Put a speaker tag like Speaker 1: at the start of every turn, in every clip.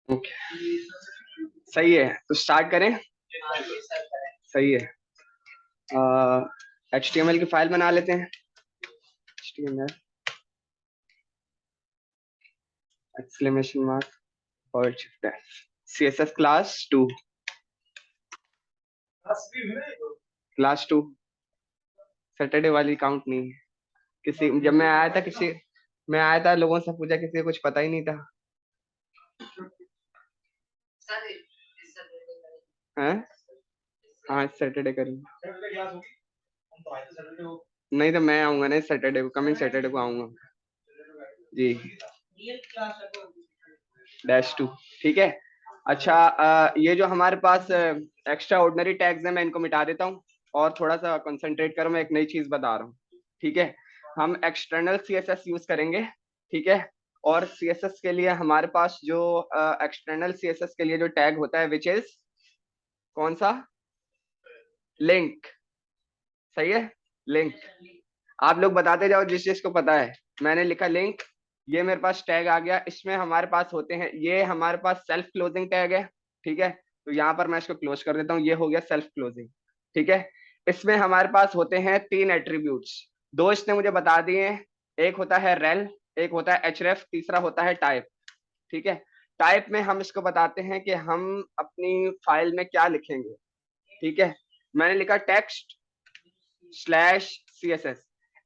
Speaker 1: Okay, सही है, तो स्टार्ट करें। सही है। HTML की फाइल बना लेते हैं। HTML एक्सक्लेमेशन मार्क और CSS क्लास 2। क्लास 2 सैटरडे वाली काउंट नहीं है। किसी जब मैं आया था, लोगों से पूछा, किसी को कुछ पता ही नहीं था। हैं? हाँ, सैटरडे करेंगे। नहीं तो मैं आऊंगा ना सैटरडे को, कमिंग सैटरडे को आऊंगा जी। -2, ठीक है। अच्छा, ये जो हमारे पास एक्स्ट्रा ऑर्डिनरी टैग्स हैं, मैं इनको मिटा देता हूँ और थोड़ा सा कंसंट्रेट करो, मैं एक नई चीज बता रहा हूँ। ठीक है, हम एक्सटर्नल CSS यूज करेंगे। ठीक है, और CSS के लिए हमारे पास जो एक्सटर्नल CSS के लिए जो टैग होता है, विच इज कौन सा? लिंक। सही है, लिंक। आप लोग बताते जाओ जिस जिसको पता है। मैंने लिखा लिंक, ये मेरे पास टैग आ गया। इसमें हमारे पास होते हैं, ये हमारे पास सेल्फ क्लोजिंग टैग है। ठीक है, तो यहाँ पर मैं इसको क्लोज कर देता हूँ, ये हो गया सेल्फ क्लोजिंग। ठीक है, इसमें हमारे पास होते हैं 3 एट्रीब्यूट्स। 2 इसने मुझे बता दिए हैं। एक होता है रेल, एक होता है href, तीसरा होता है टाइप। ठीक है, टाइप में हम इसको बताते हैं कि हम अपनी फाइल में क्या लिखेंगे। ठीक है, मैंने लिखा टेक्स्ट स्लैश CSS।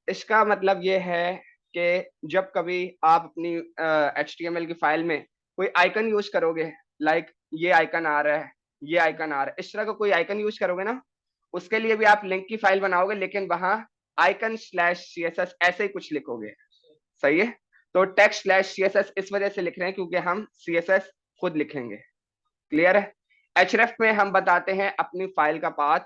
Speaker 1: इसका मतलब ये है कि जब कभी आप अपनी HTML की फाइल में कोई आइकन यूज करोगे, लाइक ये आइकन आ रहा है, ये आइकन आ रहा है, इस तरह का कोई आइकन यूज करोगे ना, उसके लिए भी आप लिंक की फाइल बनाओगे, लेकिन वहां आइकन स्लैश CSS ऐसे ही कुछ लिखोगे। सही है, तो टेक्स्ट स्लैश CSS इस वजह से लिख रहे हैं क्योंकि हम CSS खुद लिखेंगे। क्लियर है? href में हम बताते हैं अपनी फाइल का पाथ।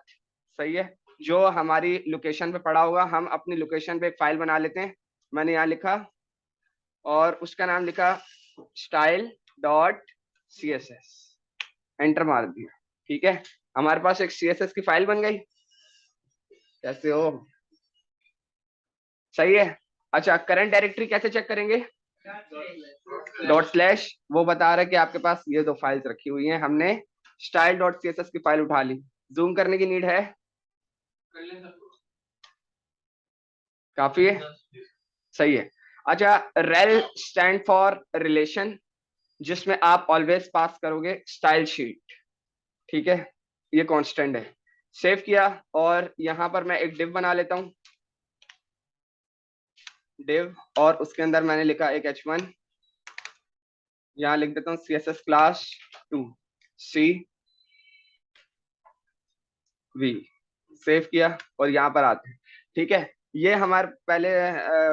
Speaker 1: सही है, जो हमारी लोकेशन पे पड़ा होगा, हम अपनी लोकेशन पे एक फाइल बना लेते हैं। मैंने यहाँ लिखा और उसका नाम लिखा style.css, एंटर मार दिया। ठीक है, हमारे पास एक CSS की फाइल बन गई। कैसे हो? सही है। अच्छा, करंट डायरेक्टरी कैसे चेक करेंगे? ./ वो बता रहा है कि आपके पास ये 2 फाइल्स रखी हुई हैं। हमने style.css की फाइल उठा ली। जूम करने की नीड है? काफी है, सही है। अच्छा, रेल स्टैंड फॉर रिलेशन, जिसमें आप ऑलवेज पास करोगे स्टाइल शीट। ठीक है, ये कांस्टेंट है। सेव किया और यहां पर मैं एक डिव बना लेता हूं, डिव, और उसके अंदर मैंने लिखा एक h1। यहां लिख देता हूं CSS क्लास 2 CV। सेव किया और यहाँ पर आते हैं। ठीक है, ये हमारे पहले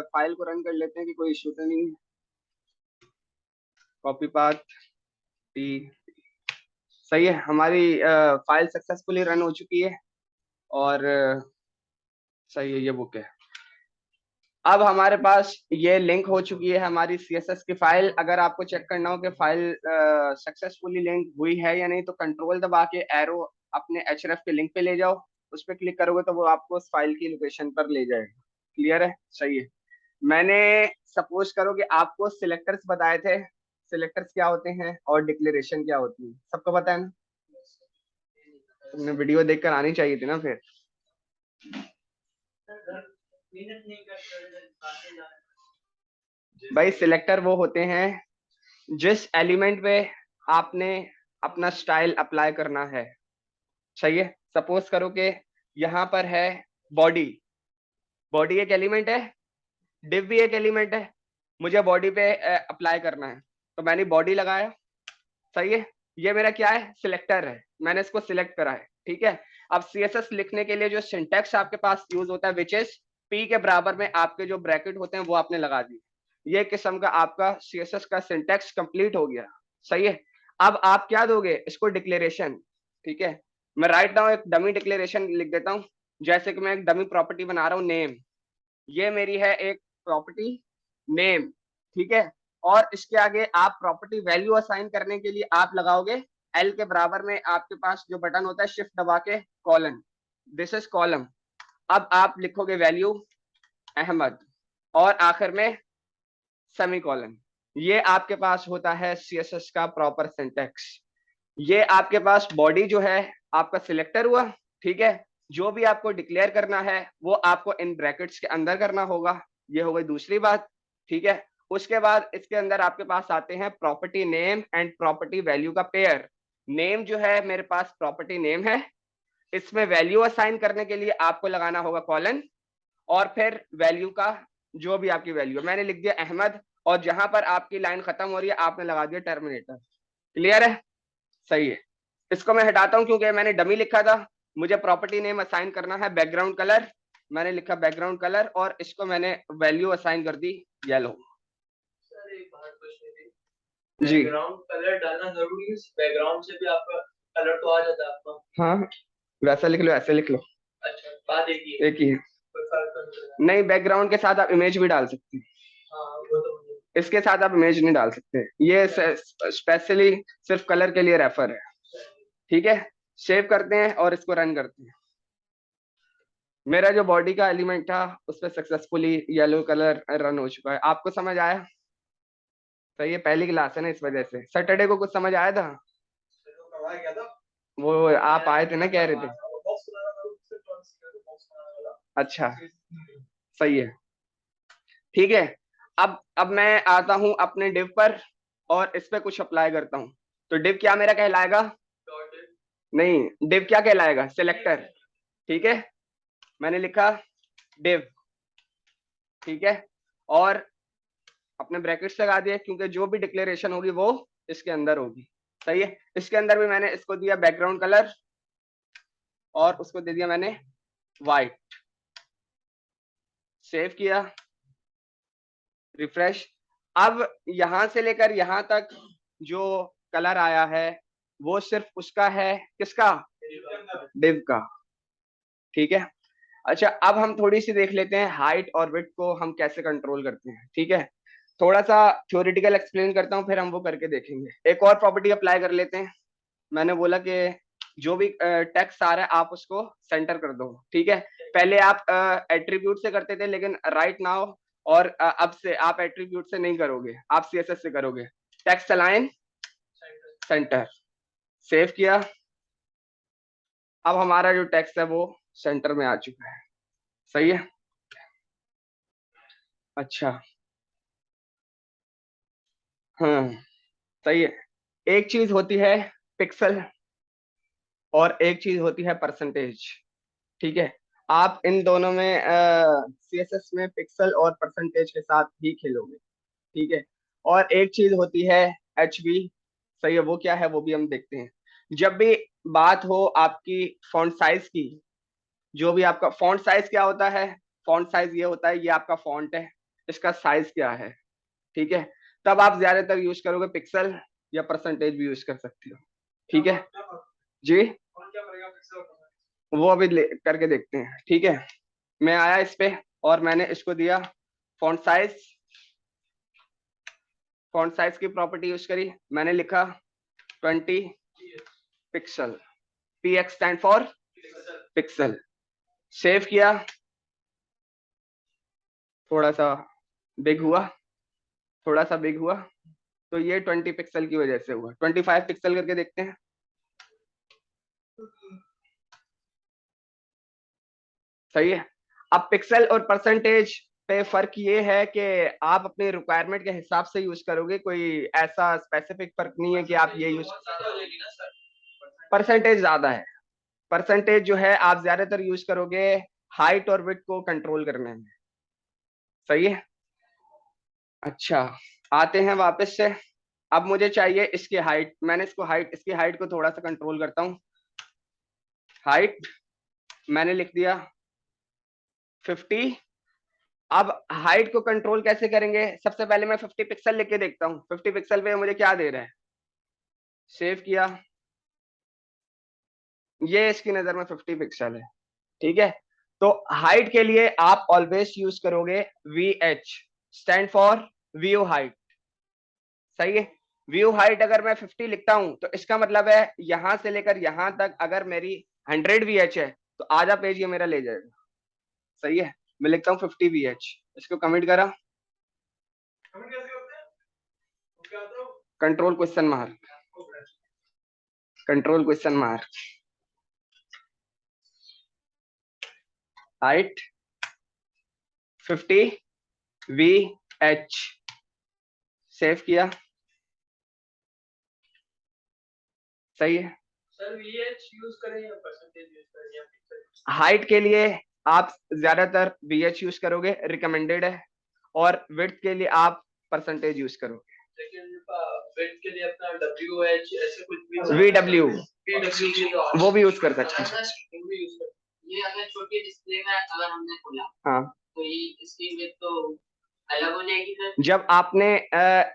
Speaker 1: फाइल को रन कर लेते हैं कि कोई इशू तो नहीं। Copy path T. सही है, हमारी फाइल सक्सेसफुली रन हो चुकी है और सही है, ये बुक है। अब हमारे पास ये लिंक हो चुकी है हमारी CSS की फाइल। अगर आपको चेक करना हो कि फाइल सक्सेसफुली लिंक हुई है या नहीं, तो कंट्रोल दबा के एरो अपने href के लिंक पे ले जाओ। उस पर क्लिक करोगे तो वो आपको उस फाइल की लोकेशन पर ले जाएगा। क्लियर है? सही है। मैंने सपोज करो कि आपको सिलेक्टर्स बताए थे। सिलेक्टर्स क्या होते हैं और डिक्लेरेशन क्या होती है, सबको पता है ना? तुमने वीडियो देखकर आनी चाहिए थी ना फिर। भाई, सिलेक्टर वो होते हैं जिस एलिमेंट पे आपने अपना स्टाइल अप्लाई करना है। सही है, सपोज करो कि यहाँ पर है बॉडी। बॉडी एक एलिमेंट है, डिव भी एक एलिमेंट है। मुझे बॉडी पे अप्लाई करना है, तो मैंने बॉडी लगाया। सही है, ये मेरा क्या है? सिलेक्टर है, मैंने इसको सिलेक्ट करा है। ठीक है, अब CSS लिखने के लिए जो सिंटैक्स आपके पास यूज होता है, विच इज P के बराबर में आपके जो ब्रैकेट होते हैं वो आपने लगा दिए। ये किस्म का आपका CSS का सिंटैक्स कंप्लीट हो गया। सही है, अब आप क्या दोगे इसको? डिक्लेरेशन। ठीक है, मैं राइट डाउन एक डमी डिक्लेरेशन लिख देता हूँ। जैसे कि मैं एक डमी प्रॉपर्टी बना रहा हूँ, नेम। ये मेरी है एक प्रॉपर्टी नेम। ठीक है, और इसके आगे आप प्रॉपर्टी वैल्यू असाइन करने के लिए आप लगाओगे एल के बराबर में आपके पास जो बटन होता है, शिफ्ट दबा के कॉलन, दिस इज कॉलम। अब आप लिखोगे वैल्यू अहमद और आखिर में सेमी कॉलन। ये आपके पास होता है CSS का प्रॉपर सिंटेक्स। ये आपके पास बॉडी जो है आपका सिलेक्टर हुआ, ठीक है। जो भी आपको डिक्लेयर करना है वो आपको इन ब्रैकेट्स के अंदर करना होगा, ये हो गई दूसरी बात, ठीक है। उसके बाद इसके अंदर आपके पास आते हैं property name and property value का पेयर। नेम जो है मेरे पास प्रॉपर्टी नेम है, इसमें वैल्यू असाइन करने के लिए आपको लगाना होगा कॉलन, और फिर वैल्यू का जो भी आपकी वैल्यू है, मैंने लिख दिया अहमद, और जहां पर आपकी लाइन खत्म हो रही है आपने लगा दिया टर्मिनेटर। क्लियर है? सही है। इसको मैं हटाता हूं क्योंकि मैंने डमी लिखा था, मुझे प्रॉपर्टी नेम असाइन करना है बैकग्राउंड कलर, मैंने लिखा बैकग्राउंड कलर, और इसको मैंने वैल्यू असाइन कर दी येलो।
Speaker 2: सर एक बात पूछनी थी,
Speaker 1: जी,
Speaker 2: बैकग्राउंड कलर डालना जरूरी है? बैकग्राउंड से भी आपका कलर तो आ जाता है आपका।
Speaker 1: हाँ वैसा लिख लो, ऐसे लिख लो।
Speaker 2: अच्छा, बात एक ही है।
Speaker 1: एक ही है।
Speaker 2: कोई फर्क तो नहीं पड़ेगा।
Speaker 1: नहीं, बैकग्राउंड के साथ आप इमेज भी डाल सकते हैं,
Speaker 2: हाँ वो तो मुझे।
Speaker 1: इसके साथ आप इमेज नहीं डाल सकते, ये स्पेशली सिर्फ कलर के लिए रेफर है, ठीक है। सेव करते हैं और इसको रन करते हैं। मेरा जो बॉडी का एलिमेंट था उस पर सक्सेसफुली येलो कलर रन हो चुका है। आपको समझ आया? सही है, पहली क्लास है ना इस वजह से। सैटरडे को कुछ समझ आया था? वो आप आए थे ना, कह रहे थे। अच्छा, सही है, ठीक है। अब मैं आता हूं अपने डिव पर और इस पे कुछ अप्लाई करता हूं। तो डिव क्या मेरा कहलाएगा? नहीं, डिव क्या कहलाएगा? सिलेक्टर, ठीक है। मैंने लिखा डिव, ठीक है, और अपने ब्रैकेट्स लगा दिए क्योंकि जो भी डिक्लेरेशन होगी वो इसके अंदर होगी। सही है। इसके अंदर भी मैंने इसको दिया बैकग्राउंड कलर और उसको दे दिया मैंने व्हाइट। सेव किया, रिफ्रेश। अब यहां से लेकर यहां तक जो कलर आया है वो सिर्फ उसका है, किसका? डिव का, ठीक है। अच्छा, अब हम थोड़ी सी देख लेते हैं हाइट और विड्थ को हम कैसे कंट्रोल करते हैं, ठीक है। थोड़ा सा थ्योरेटिकल एक्सप्लेन करता हूँ फिर हम वो करके देखेंगे। एक और प्रॉपर्टी अप्लाई कर लेते हैं। मैंने बोला कि जो भी टेक्स्ट आ रहा है आप उसको सेंटर कर दो, ठीक है। पहले आप एट्रीब्यूट से करते थे लेकिन राइट नाउ और अब से आप एट्रीब्यूट से नहीं करोगे, आप CSS से करोगे। टेक्स्ट अलाइन सेंटर, सेव किया। अब हमारा जो टेक्स्ट है वो सेंटर में आ चुका है। सही है। अच्छा, हाँ सही है। एक चीज होती है पिक्सल और एक चीज होती है परसेंटेज, ठीक है। आप इन दोनों में CSS में पिक्सल और परसेंटेज के साथ ही खेलोगे, ठीक है। और एक चीज होती है HV, सही है, वो क्या है वो भी हम देखते हैं। जब भी बात हो आपकी फॉन्ट साइज की, जो भी आपका फॉन्ट साइज क्या होता है, फॉन्ट साइज ये होता है, ये आपका फॉन्ट है, इसका साइज क्या है, ठीक है। तब आप ज्यादातर यूज करोगे पिक्सल, या परसेंटेज भी यूज कर सकते हो, ठीक है जी। वो अभी करके देखते हैं, ठीक है। मैं आया इस पे और मैंने इसको दिया फॉन्ट साइज, फॉन्ट साइज की प्रॉपर्टी यूज करी, मैंने लिखा 20 pixel, PX stand for pixel. Save किया, थोड़ा सा बिग हुआ, थोड़ा सा बिग हुआ, तो ये 20 पिक्सल की वजह से हुआ। 25 पिक्सल करके देखते हैं। सही है। अब पिक्सल और परसेंटेज पे फर्क ये है कि आप अपने रिक्वायरमेंट के हिसाब से यूज करोगे, कोई ऐसा स्पेसिफिक फर्क नहीं है कि आप ये यूज। परसेंटेज ज्यादा है, परसेंटेज जो है आप ज्यादातर यूज करोगे हाइट और विड्थ को कंट्रोल करने में। सही है। अच्छा, आते हैं वापस से। अब मुझे चाहिए इसकी हाइट, मैंने इसको हाइट, इसकी हाइट को थोड़ा सा कंट्रोल करता हूँ। हाइट मैंने लिख दिया 50। अब हाइट को कंट्रोल कैसे करेंगे? सबसे पहले मैं 50 पिक्सल लिख के देखता हूँ 50 पिक्सल पे मुझे क्या दे रहा है। सेव किया, ये इसकी नजर में 50 पिक्सल है, ठीक है। तो हाइट के लिए आप ऑलवेज यूज करोगे VH, stand for view height. सही है। व्यू हाइट अगर मैं 50 लिखता हूं तो इसका मतलब है यहां से लेकर यहां तक अगर मेरी 100 VH है तो आधा पेज ये मेरा ले जाएगा। सही है। मैं लिखता हूँ 50 VH, इसको कमिट करा। Control question mark, control question mark, height 50 VH, save किया, सही है।
Speaker 2: सर VH यूज करें या परसेंटेज यूज करें या पिक्सल?
Speaker 1: हाइट के लिए आप ज्यादातर VH यूज करोगे, रिकमेंडेड है, और विड्थ के लिए आप परसेंटेज यूज करोगे।
Speaker 2: लेकिन विड्थ के लिए अपना WH ऐसे कुछ भी
Speaker 1: VW
Speaker 2: VW
Speaker 1: वो भी यूज कर सकते हैं।
Speaker 2: ये अगर छोटी डिस्प्ले में अगर हमने खोला,
Speaker 1: हाँ,
Speaker 2: तो ये इसकी विड्थ तो अलग हो जाएगी सर।
Speaker 1: जब आपने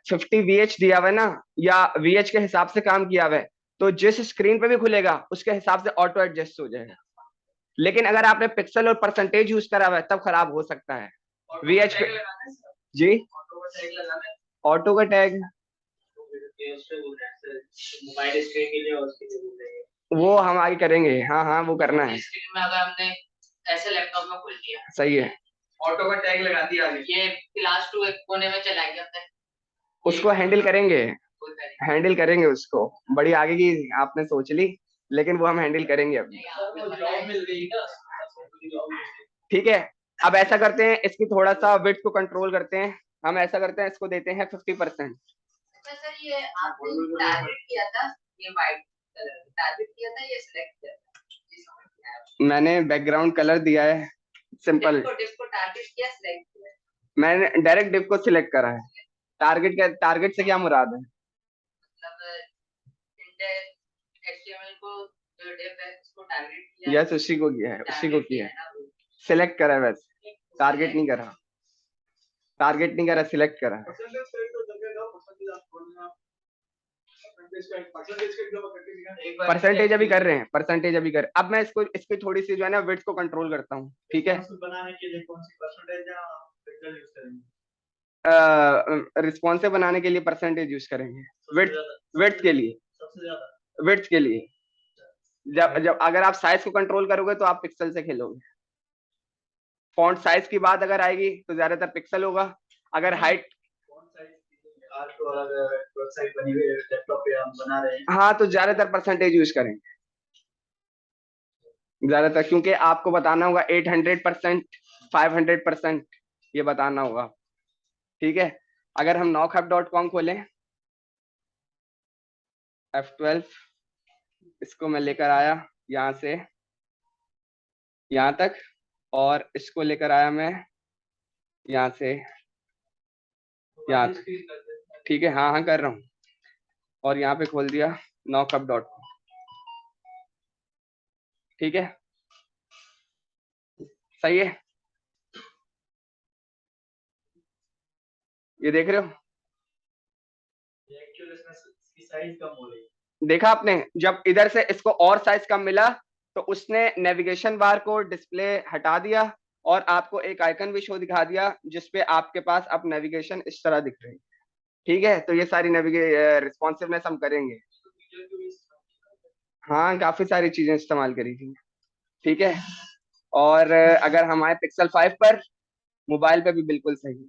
Speaker 1: 50 VH दिया हुआ है ना, या VH के हिसाब से काम किया हुआ है, तो जिस स्क्रीन पे भी खुलेगा उसके हिसाब से ऑटो एडजस्ट हो जाएगा। लेकिन अगर आपने पिक्सल और परसेंटेज यूज करा हुआ है तब खराब हो सकता है। VH पे जी, ऑटो का टैग
Speaker 2: मोबाइल स्क्रीन के लिए और उसके लिए बोल रहे हैं,
Speaker 1: वो हम आगे करेंगे। हाँ हाँ, वो करना है।
Speaker 2: स्क्रीन में अगर हमने ऐसे लैपटॉप में खोल दिया,
Speaker 1: सही है,
Speaker 2: ऑटो का टैग लगा दिया, ये क्लास 2 एक कोने में चला गया था,
Speaker 1: उसको हैंडल करेंगे, हैंडल करेंगे उसको। बड़ी आगे की आपने सोच ली, लेकिन वो हम हैंडल करेंगे अभी।
Speaker 2: जॉब मिल गई ना।
Speaker 1: ठीक है, अब ऐसा करते हैं, इसकी थोड़ा सा विड्थ को कंट्रोल करते हैं। हम ऐसा करते हैं, इसको देते हैं 50%।
Speaker 2: सर ये आपने टारगेट किया था, ये वाइट कलर टारगेट किया था, ये सिलेक्ट किया था?
Speaker 1: मैंने बैकग्राउंड कलर दिया है सिंपल,
Speaker 2: डिस्को टारगेट किया, सिलेक्ट किया।
Speaker 1: मैंने डायरेक्ट डिव को सिलेक्ट करा है। टारगेट का, टारगेट से क्या मुराद है?
Speaker 2: मतलब HTML को जो डिव है उसको टारगेट किया।
Speaker 1: यस, उसी को किया है, उसी को किया है, सिलेक्ट करा है, वैसे टारगेट नहीं करा, टारगेट नहीं करा, सिलेक्ट करा है। परसेंटेज अभी कर रहे हैं, परसेंटेज अभी कर। अब मैं इसको, इसकी थोड़ी सी जो है ना विड्थ को कंट्रोल करता हूँ। ठीक है,
Speaker 2: बनाने के लिए कौन सी परसेंटेज या पिक्सल यूज करेंगे?
Speaker 1: रिस्पॉन्सिव बनाने के लिए परसेंटेज यूज करेंगे। विड्थ के लिए,
Speaker 2: सबसे ज्यादा
Speaker 1: विड्थ के लिए। जब जब अगर आप साइज को कंट्रोल करोगे तो आप पिक्सल से खेलोगे। फॉन्ट साइज की बात अगर आएगी तो ज्यादातर पिक्सल होगा। अगर हाइट,
Speaker 2: वेबसाइट बनी हुई है लैपटॉप पे हम बना रहे हैं,
Speaker 1: हाँ, तो ज्यादातर परसेंटेज यूज करेंगे ज्यादातर, क्योंकि आपको बताना होगा 800%, 500%, ये बताना होगा। ठीक है, अगर हम nocap.com खोलें, F12, इसको मैं लेकर आया यहाँ से यहाँ तक, और इसको लेकर आया मैं यहाँ से यहाँ तक। ठीक है, हाँ हाँ कर रहा हूँ, और यहाँ पे खोल दिया nocap.com। ठीक है, सही है, ये देख रहे हो,
Speaker 2: साइज कम हो रही है।
Speaker 1: देखा आपने? जब इधर से इसको और साइज कम मिला तो उसने नेविगेशन बार को डिस्प्ले हटा दिया और आपको एक आइकन भी शो दिखा दिया जिसपे आपके पास अब नेविगेशन इस तरह दिख रही है। ठीक है, तो ये सारी रिस्पॉन्सिवनेस हम करेंगे। हाँ, काफी सारी चीजें इस्तेमाल करी थी। ठीक है, और अगर हमारे पिक्सल 5 पर मोबाइल पे भी बिल्कुल सही है।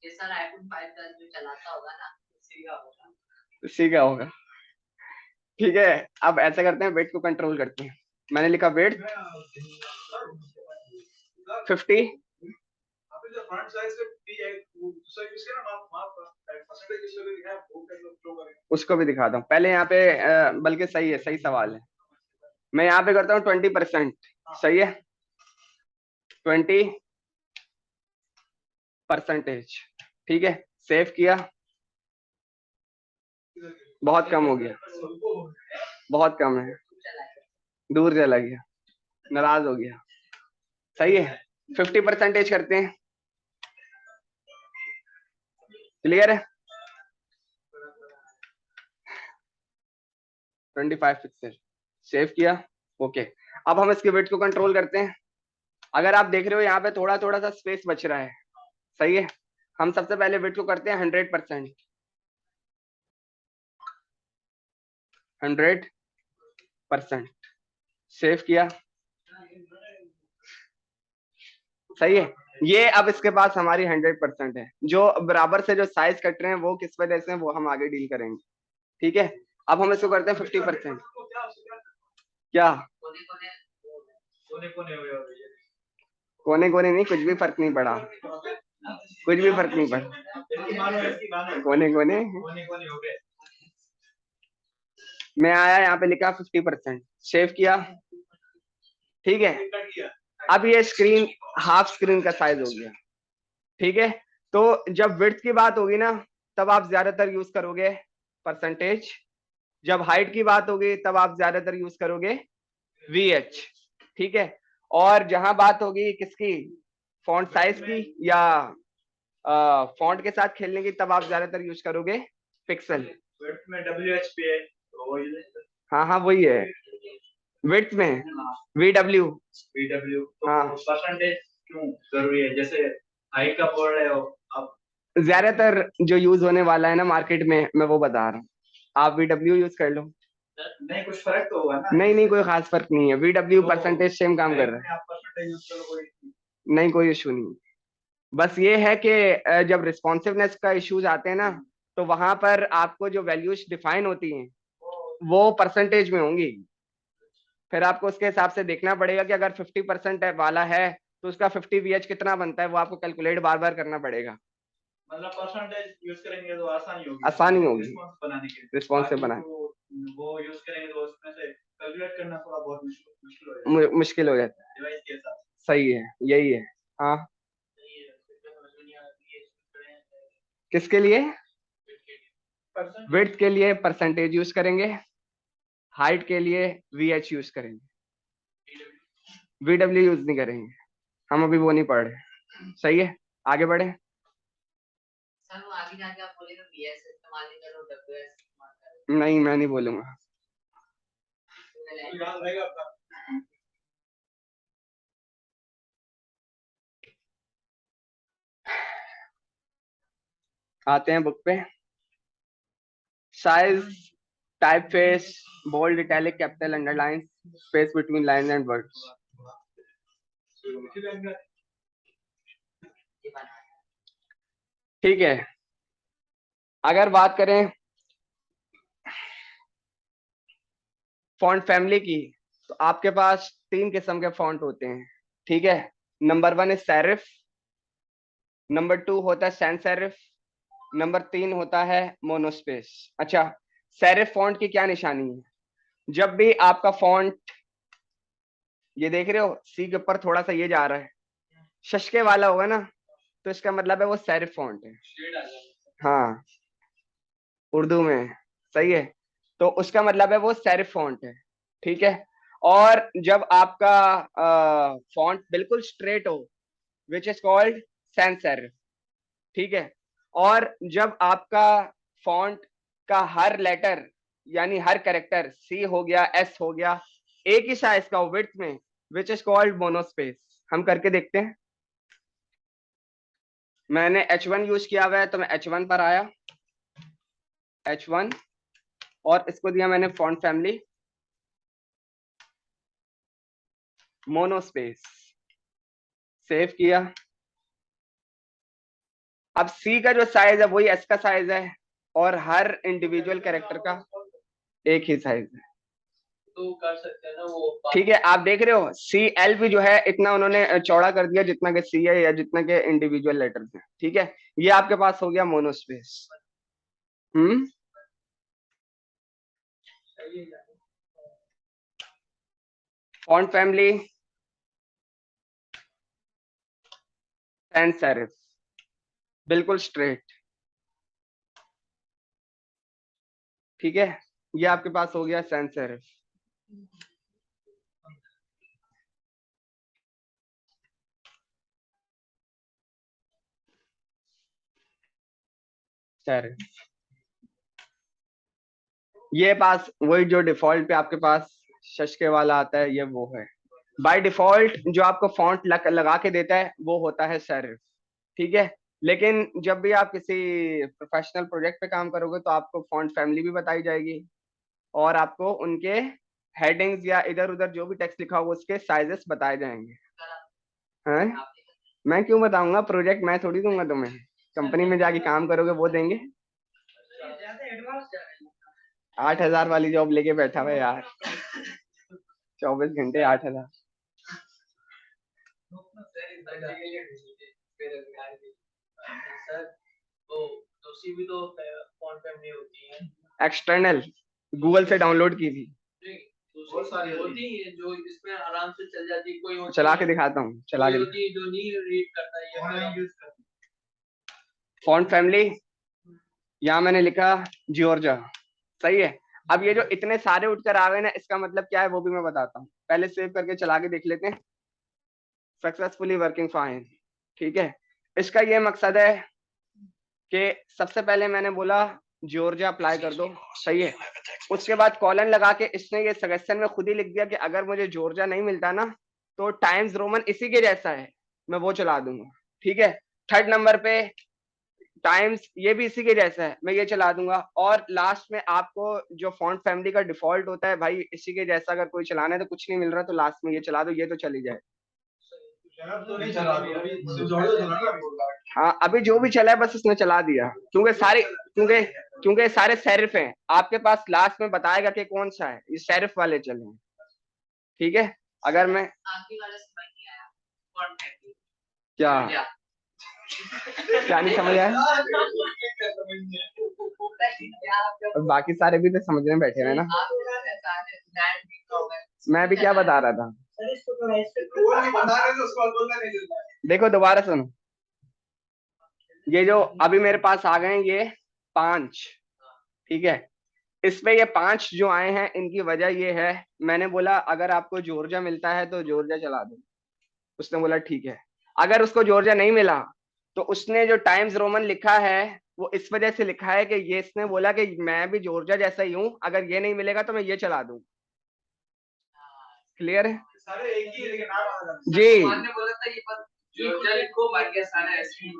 Speaker 2: सर आईफोन 5 का जो चलाता होगा ना,
Speaker 1: उसी का होगा। ठीक है, अब ऐसा करते हैं, वेट को कंट्रोल करते हैं। मैंने लिखा वेट 50, उसको भी दिखाता हूँ पहले यहाँ पे। बल्कि सही है, सही सवाल है। मैं यहाँ पे करता हूँ 20%, सही है, 20%। ठीक है, सेव किया, बहुत कम हो गया, बहुत कम है, दूर चला गया, नाराज हो गया। सही है, 50% करते हैं। क्लियर है, 25 पिक्सल, सेव किया, ओके। अब हम इसके वेट को कंट्रोल करते हैं। अगर आप देख रहे हो यहाँ पे थोड़ा थोड़ा सा स्पेस बच रहा है, सही है, हम सबसे पहले विड्थ को करते हैं 100%, 100%। सेव किया, सही है। ये अब इसके पास हमारी 100% है। जो बराबर से जो साइज कट रहे हैं वो किस वजह से, वो हम आगे डील करेंगे, ठीक है। अब हम इसको करते हैं 50%। क्या कोने कोने नहीं, कुछ भी फर्क नहीं पड़ा, कुछ भी फर्क नहीं पड़ा, कोने कोने। मैं आया यहाँ पे लिखा 50%, सेव किया, ठीक है। अब ये स्क्रीन हाफ स्क्रीन का साइज हो गया, ठीक है। तो जब विड्थ की बात होगी ना, तब आप ज्यादातर यूज करोगे परसेंटेज। जब हाइट की बात होगी तब आप ज्यादातर यूज करोगे VH, ठीक है। और जहां बात होगी किसकी, फॉन्ट साइज की या फॉन्ट के साथ खेलने की, तब आप ज्यादातर यूज करोगे पिक्सल। में WHP है, हाँ हाँ वही है। विड्थ में VW, हाँ परसेंटेज क्यों जरूरी है? जैसे हाइट का बोल रहे हो आप, ज्यादातर जो यूज होने वाला है ना मार्केट में, मैं वो बता रहा हूँ। आप VW यूज कर लो, नहीं कुछ फर्क तो होगा ना? नहीं नहीं, कोई खास फर्क नहीं है। VW परसेंटेज सेम काम कर रहा है, नहीं कोई इशू नहीं। बस ये है कि जब रिस्पॉन्सिवनेस का इश्यूज आते हैं ना, तो वहां पर आपको जो वैल्यूज डिफाइन होती हैं वो परसेंटेज में होंगी। फिर आपको उसके हिसाब से देखना पड़ेगा कि अगर 50% वाला है तो उसका 50 VH कितना बनता है, वो आपको कैलकुलेट बार बार करना पड़ेगा। मतलब परसेंटेज यूज करेंगे तो आसानी होगी, आसानी होगी बनाने के लिए, रिस्पॉन्सिव बनाने। वो यूज करेंगे तो उसमें से कैलकुलेट करना थोड़ा बहुत मुश्किल हो जाता है डिवाइस के साथ। सही है, यही है। हाँ किसके लिए? विड्थ के लिए परसेंटेज यूज करेंगे, हाइट के लिए VH यूज करेंगे, VW यूज नहीं करेंगे। हम अभी वो नहीं पढ़ रहे, सही है। आगे बढ़े।
Speaker 2: सर वो आगे जाके आप बोलेंगे VS इस्तेमाल नहीं करो, WS इस्तेमाल करो।
Speaker 1: नहीं मैं नहीं बोलूंगा। आते हैं बुक पे। Size, typeface, bold, italic, capital, underline, space between line and words. ठीक है। अगर बात करें फॉन्ट फैमिली की, तो आपके पास 3 किस्म के फॉन्ट होते हैं, ठीक है। नंबर 1 इज सेरिफ, नंबर 2 होता है सैंस सेरिफ, नंबर 3 होता है मोनोस्पेस। अच्छा, सेरिफ फॉन्ट की क्या निशानी है? जब भी आपका फॉन्ट, ये देख रहे हो सी के ऊपर थोड़ा सा ये जा रहा है, शशके वाला होगा ना, तो इसका मतलब है वो सेरिफ फॉन्ट है। हाँ उर्दू में, सही है। तो उसका मतलब है वो सेरिफ फॉन्ट है, ठीक है। और जब आपका फॉन्ट बिल्कुल स्ट्रेट हो, which is called sans serif, ठीक है। और जब आपका फॉन्ट का हर लेटर यानी हर कैरेक्टर सी हो गया, एस हो गया, एक ही साइज का हो विड्थ में, विच इज कॉल्ड मोनोस्पेस। हम करके देखते हैं। मैंने H1 यूज किया हुआ है, तो मैं H1 पर आया, H1, और इसको दिया मैंने फॉन्ट फैमिली मोनोस्पेस, सेव किया। अब सी का जो साइज है वही एस का साइज है, और हर इंडिविजुअल कैरेक्टर का एक ही साइज है, तो कर सकते हैं ना वो। ठीक है, आप देख रहे हो CL भी जो है इतना उन्होंने चौड़ा कर दिया जितना के सी है या जितना के इंडिविजुअल लेटर्स हैं, ठीक है। ये आपके पास हो गया monospace. Font family sans serif, बिल्कुल स्ट्रेट, ठीक है। ये आपके पास हो गया सैंस सेरिफ। सेरिफ ये पास वही जो डिफॉल्ट पे आपके पास शशके वाला आता है, ये वो है। बाय डिफॉल्ट जो आपको फॉन्ट लगा के देता है वो होता है सेरिफ, ठीक है। लेकिन जब भी आप किसी प्रोफेशनल प्रोजेक्ट पे काम करोगे तो आपको फॉन्ट फैमिली भी बताई जाएगी, और आपको उनके हेडिंग्स या इधर उधर जो भी टेक्स्ट लिखा होगा उसके साइजेस बताए जाएंगे। हैं? मैं क्यों बताऊंगा, प्रोजेक्ट मैं थोड़ी दूंगा तुम्हें, कंपनी में जाके काम करोगे वो देंगे। 8,000 वाली जॉब लेके बैठा हुआ है यार, 24 घंटे 8,000। एक्सटर्नल गूगल से डाउनलोड की थी,
Speaker 3: बहुत सारी होती है जो इसमें आराम से चल जाती है। कोई
Speaker 1: चला के दिखाता हूँ, चला के
Speaker 3: जो नहीं रीड करता है
Speaker 1: फॉन्ट फैमिली। यहाँ मैंने लिखा जॉर्जिया, सही है। अब ये जो इतने सारे उठकर आ गए ना, इसका मतलब क्या है वो भी मैं बताता हूँ। पहले सेव करके चला के देख लेते हैं। सक्सेसफुली वर्किंग फाइन, ठीक है। इसका ये मकसद है कि सबसे पहले मैंने बोला जॉर्जिया अप्लाई कर दो, सही है। उसके बाद कॉलन लगा के इसने ये सजेशन में खुद ही लिख दिया कि अगर मुझे जॉर्जिया नहीं मिलता ना तो टाइम्स रोमन इसी के जैसा है, मैं वो चला दूंगा, ठीक है। थर्ड नंबर पे टाइम्स ये भी इसी के जैसा है, मैं ये चला दूंगा। और लास्ट में आपको जो फॉन्ट फैमिली का डिफॉल्ट होता है भाई, इसी के जैसा अगर कोई चलाना है तो कुछ नहीं मिल रहा तो लास्ट में ये चला दो, ये तो चली जाए। हाँ अभी जो भी चला है बस उसने चला दिया, क्योंकि सारे सेरिफ हैं। आपके पास लास्ट में बताएगा कि कौन सा है, ये सेरिफ वाले चले हैं, ठीक है। अगर मैं क्या क्या नहीं समझ आया, बाकी सारे भी तो समझने में बैठे हुए ना। मैं भी क्या बता रहा था, देखो दोबारा सुनो। ये जो अभी मेरे पास आ गए ये 5, ठीक है। इसमें ये 5 जो आए हैं इनकी वजह ये है, मैंने बोला अगर आपको जॉर्जिया मिलता है तो जॉर्जिया चला दो, उसने बोला ठीक है। अगर उसको जॉर्जिया नहीं मिला तो उसने जो टाइम्स रोमन लिखा है वो इस वजह से लिखा है कि ये इसने बोला कि मैं भी जॉर्जिया जैसा ही हूं, अगर ये नहीं मिलेगा तो मैं ये चला दूं। क्लियर है
Speaker 3: सारे एक ही लेकिन नाम
Speaker 1: जी।
Speaker 3: बोला था ये जॉर्जिया लिखो बाकी सारे ऐसे ही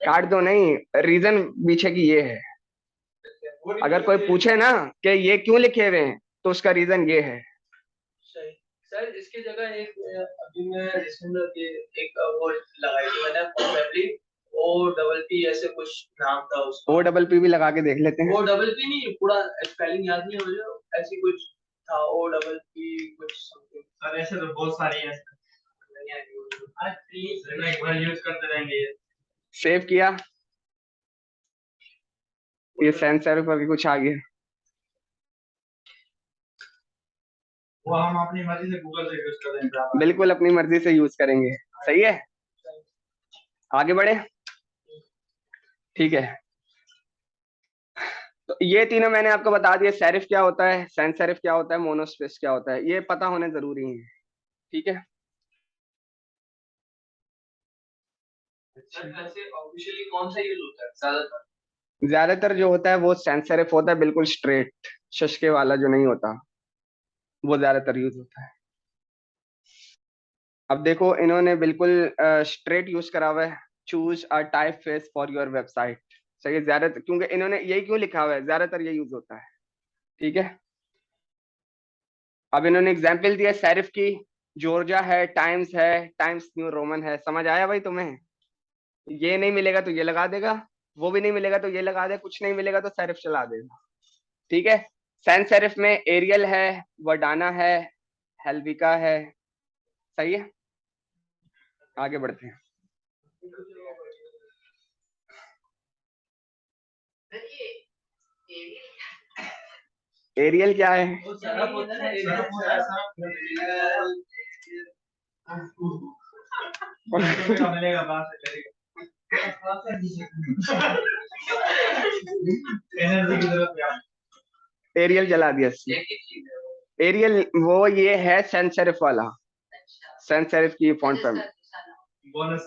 Speaker 1: काट दो नहीं, रीजन पीछे की ये है। अगर कोई पूछे ना कि ये क्यों लिखे हुए हैं तो उसका रीजन ये है।
Speaker 3: सर इसकी जगह एक अभी मैं रिसेंट एक वो लगाई थी मैंने फैमिली OPP ऐसे कुछ नाम था उसका।
Speaker 1: OPP भी लगा के देख लेते हैं।
Speaker 3: OPP नहीं, पूरा स्पेलिंग याद नहीं है मुझे, ऐसी कुछ था OPP कुछ समथिंग। सर ऐसे तो बहुत सारी है, एक बार यूज करते रहेंगे।
Speaker 1: सेव किया, ये सेंसर पर भी कुछ आ गया।
Speaker 3: वो हम अपनी मर्जी से गूगल से यूज करेंगे,
Speaker 1: बिल्कुल अपनी मर्जी से यूज करेंगे, सही है। आगे बढ़े, ठीक है। तो ये तीनों मैंने आपको बता दिया, सेरिफ क्या होता है, सेंस सेरिफ क्या होता है, मोनोस्पेस क्या होता है, ये पता होने जरूरी है, ठीक है।
Speaker 3: ऑफिशियली कौन सा यूज होता है ज्यादातर?
Speaker 1: ज्यादातर जो होता है वो सेंस सेरिफ होता है, बिल्कुल स्ट्रेट, शशके वाला जो नहीं होता वो ज्यादातर यूज होता है। अब देखो इन्होंने बिल्कुल स्ट्रेट यूज करा हुआ है, choose a type face for your website, सही है। ज्यादातर क्योंकि इन्होंने यही क्यों लिखा हुआ है, ज्यादातर ये यूज होता है, ठीक है। अब इन्होंने एग्जाम्पल दिया सेरिफ की, जॉर्जिया है, टाइम्स न्यू रोमन है, समझ आया भाई तुम्हें। ये नहीं मिलेगा तो ये लगा देगा, वो भी नहीं मिलेगा तो ये लगा दे, कुछ नहीं मिलेगा तो सेरिफ चला देगा, ठीक है। सैंस सेरिफ में एरियल है, वर्डाना है, हेल्विका है, सही है। आगे बढ़ते हैं। एरियल क्या है? एरियल जला दिया, एरियल वो ये है सेंस सेरिफ वाला, सेंस सेरिफ की फॉन्ट फैमिली।
Speaker 3: बोनस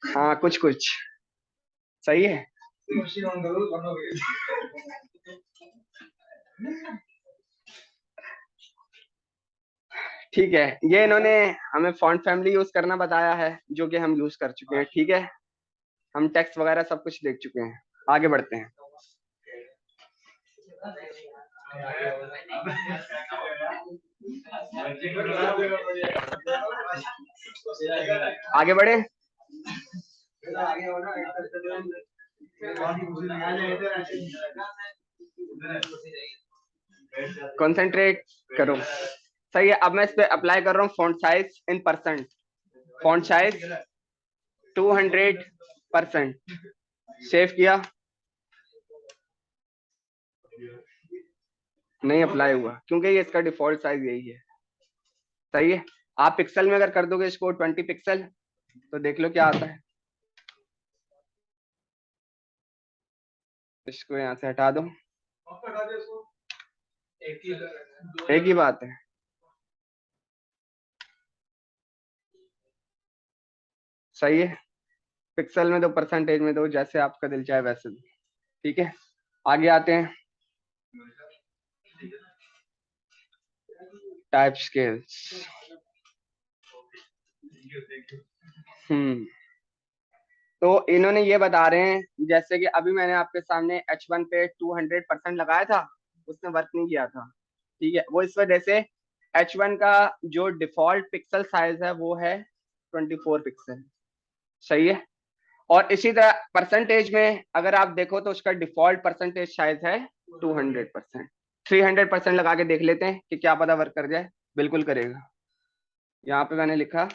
Speaker 1: हाँ कुछ कुछ सही है। ठीक है, ये इन्होंने हमें फॉन्ट फैमिली यूज करना बताया है जो कि हम यूज कर चुके हैं, ठीक है। हम टेक्स्ट वगैरह सब कुछ देख चुके हैं, आगे बढ़ते हैं। आगे बढ़े। कंसंट्रेट करो। सही है, अब मैं इस पे अप्लाई कर रहा हूँ font size in percent. Font size 200%। Save किया, नहीं अप्लाई हुआ क्योंकि ये इसका डिफॉल्ट साइज यही है। सही है, आप पिक्सल में अगर कर दोगे इसको 20 पिक्सल तो देख लो क्या आता है। इसको यहाँ से हटा दो, एक ही बात है। सही है, पिक्सल में दो, परसेंटेज में दो, जैसे आपका दिल चाहे वैसे दो। ठीक है, आगे आते हैं। Type scales. तो इन्होंने ये बता रहे हैं, जैसे कि अभी मैंने आपके सामने H1 पे 200% लगाया था, उसने वर्क नहीं किया था। ठीक है, वो इस वजह से H1 का जो डिफॉल्ट पिक्सल साइज है वो है 24 पिक्सल। सही है, और इसी तरह परसेंटेज में अगर आप देखो तो उसका डिफॉल्ट परसेंटेज साइज है 200%। 300% लगा के देख लेते हैं कि क्या पता वर्क कर जाए। बिल्कुल करेगा। यहाँ पे मैंने लिखा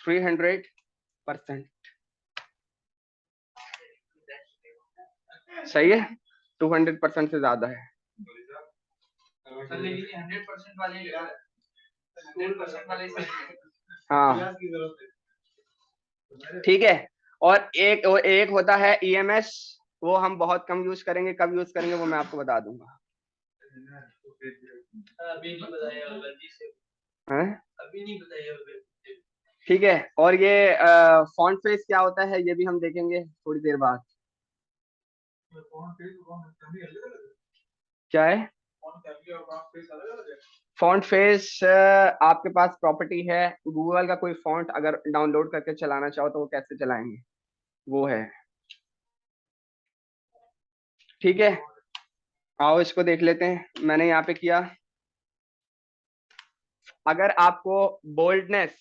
Speaker 1: 300%। सही है, 200% से ज्यादा है। हाँ ठीक है, और एक होता है EMS, वो हम बहुत कम यूज करेंगे, कब यूज करेंगे वो मैं आपको बता दूंगा।
Speaker 3: अभी नहीं बताया, अभी नहीं बताया।
Speaker 1: ठीक है, और ये फॉन्ट फेस क्या होता है ये भी हम देखेंगे थोड़ी देर बाद। क्या है फॉन्ट फेस? आपके पास प्रॉपर्टी है, गूगल का कोई फॉन्ट अगर डाउनलोड करके चलाना चाहो तो वो कैसे चलाएंगे, वो है। ठीक है, आओ इसको देख लेते हैं। मैंने यहाँ पे किया, अगर आपको बोल्डनेस,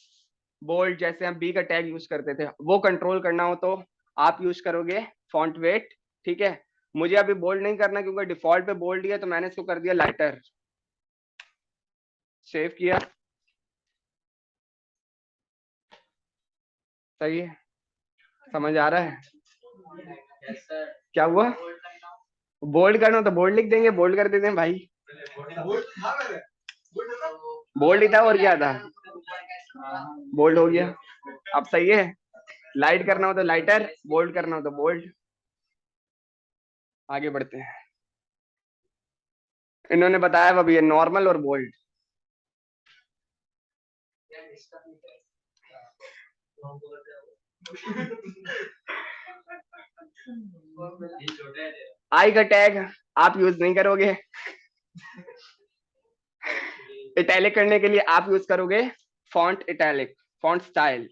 Speaker 1: बोल्ड जैसे हम बी का टैग यूज करते थे, वो कंट्रोल करना हो तो आप यूज करोगे फॉन्ट वेट। ठीक है, मुझे अभी बोल्ड नहीं करना क्योंकि डिफॉल्ट पे बोल्ड ही है, तो मैंने इसको कर दिया लाइटर। सेव किया। सही है, समझ आ रहा है क्या हुआ? बोल्ड करना तो बोल्ड लिख देंगे, बोल्ड कर देते हैं भाई। बोल्ड ही था और क्या था, बोल्ड हो गया। अब सही है, लाइट करना हो तो लाइटर, बोल्ड करना हो तो बोल्ड। आगे बढ़ते हैं। इन्होंने बताया अब ये नॉर्मल और बोल्ड। आई का टैग आप यूज नहीं करोगे, इटैलिक करने के लिए आप यूज करोगे font italic, font style,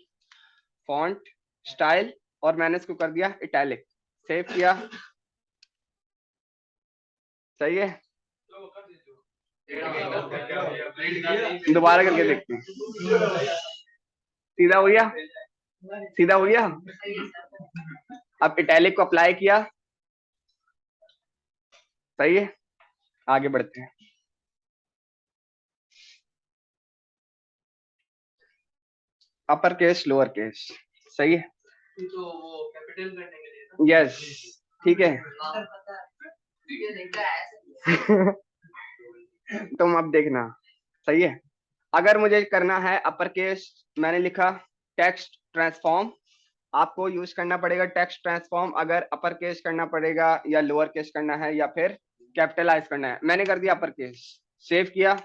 Speaker 1: font style, और मैंने इसको कर दिया इटैलिक। सेव किया। सही है, दोबारा करके देखते हैं। सीधा हो गया, सीधा हो गया। अब इटैलिक को अप्लाई किया। सही है, आगे बढ़ते हैं। Upper case, lower case. सही है,
Speaker 3: तो वो कैपिटल करने के लिए
Speaker 1: यस ठीक है। तुम अब देखना। सही है, अगर मुझे करना है अपर केस, मैंने लिखा टेक्स्ट ट्रांसफॉर्म। आपको यूज करना पड़ेगा टेक्स्ट ट्रांसफॉर्म, अगर अपर केस करना पड़ेगा या लोअर केस करना है या फिर कैपिटलाइज करना है। मैंने कर दिया अपर केस। सेव किया।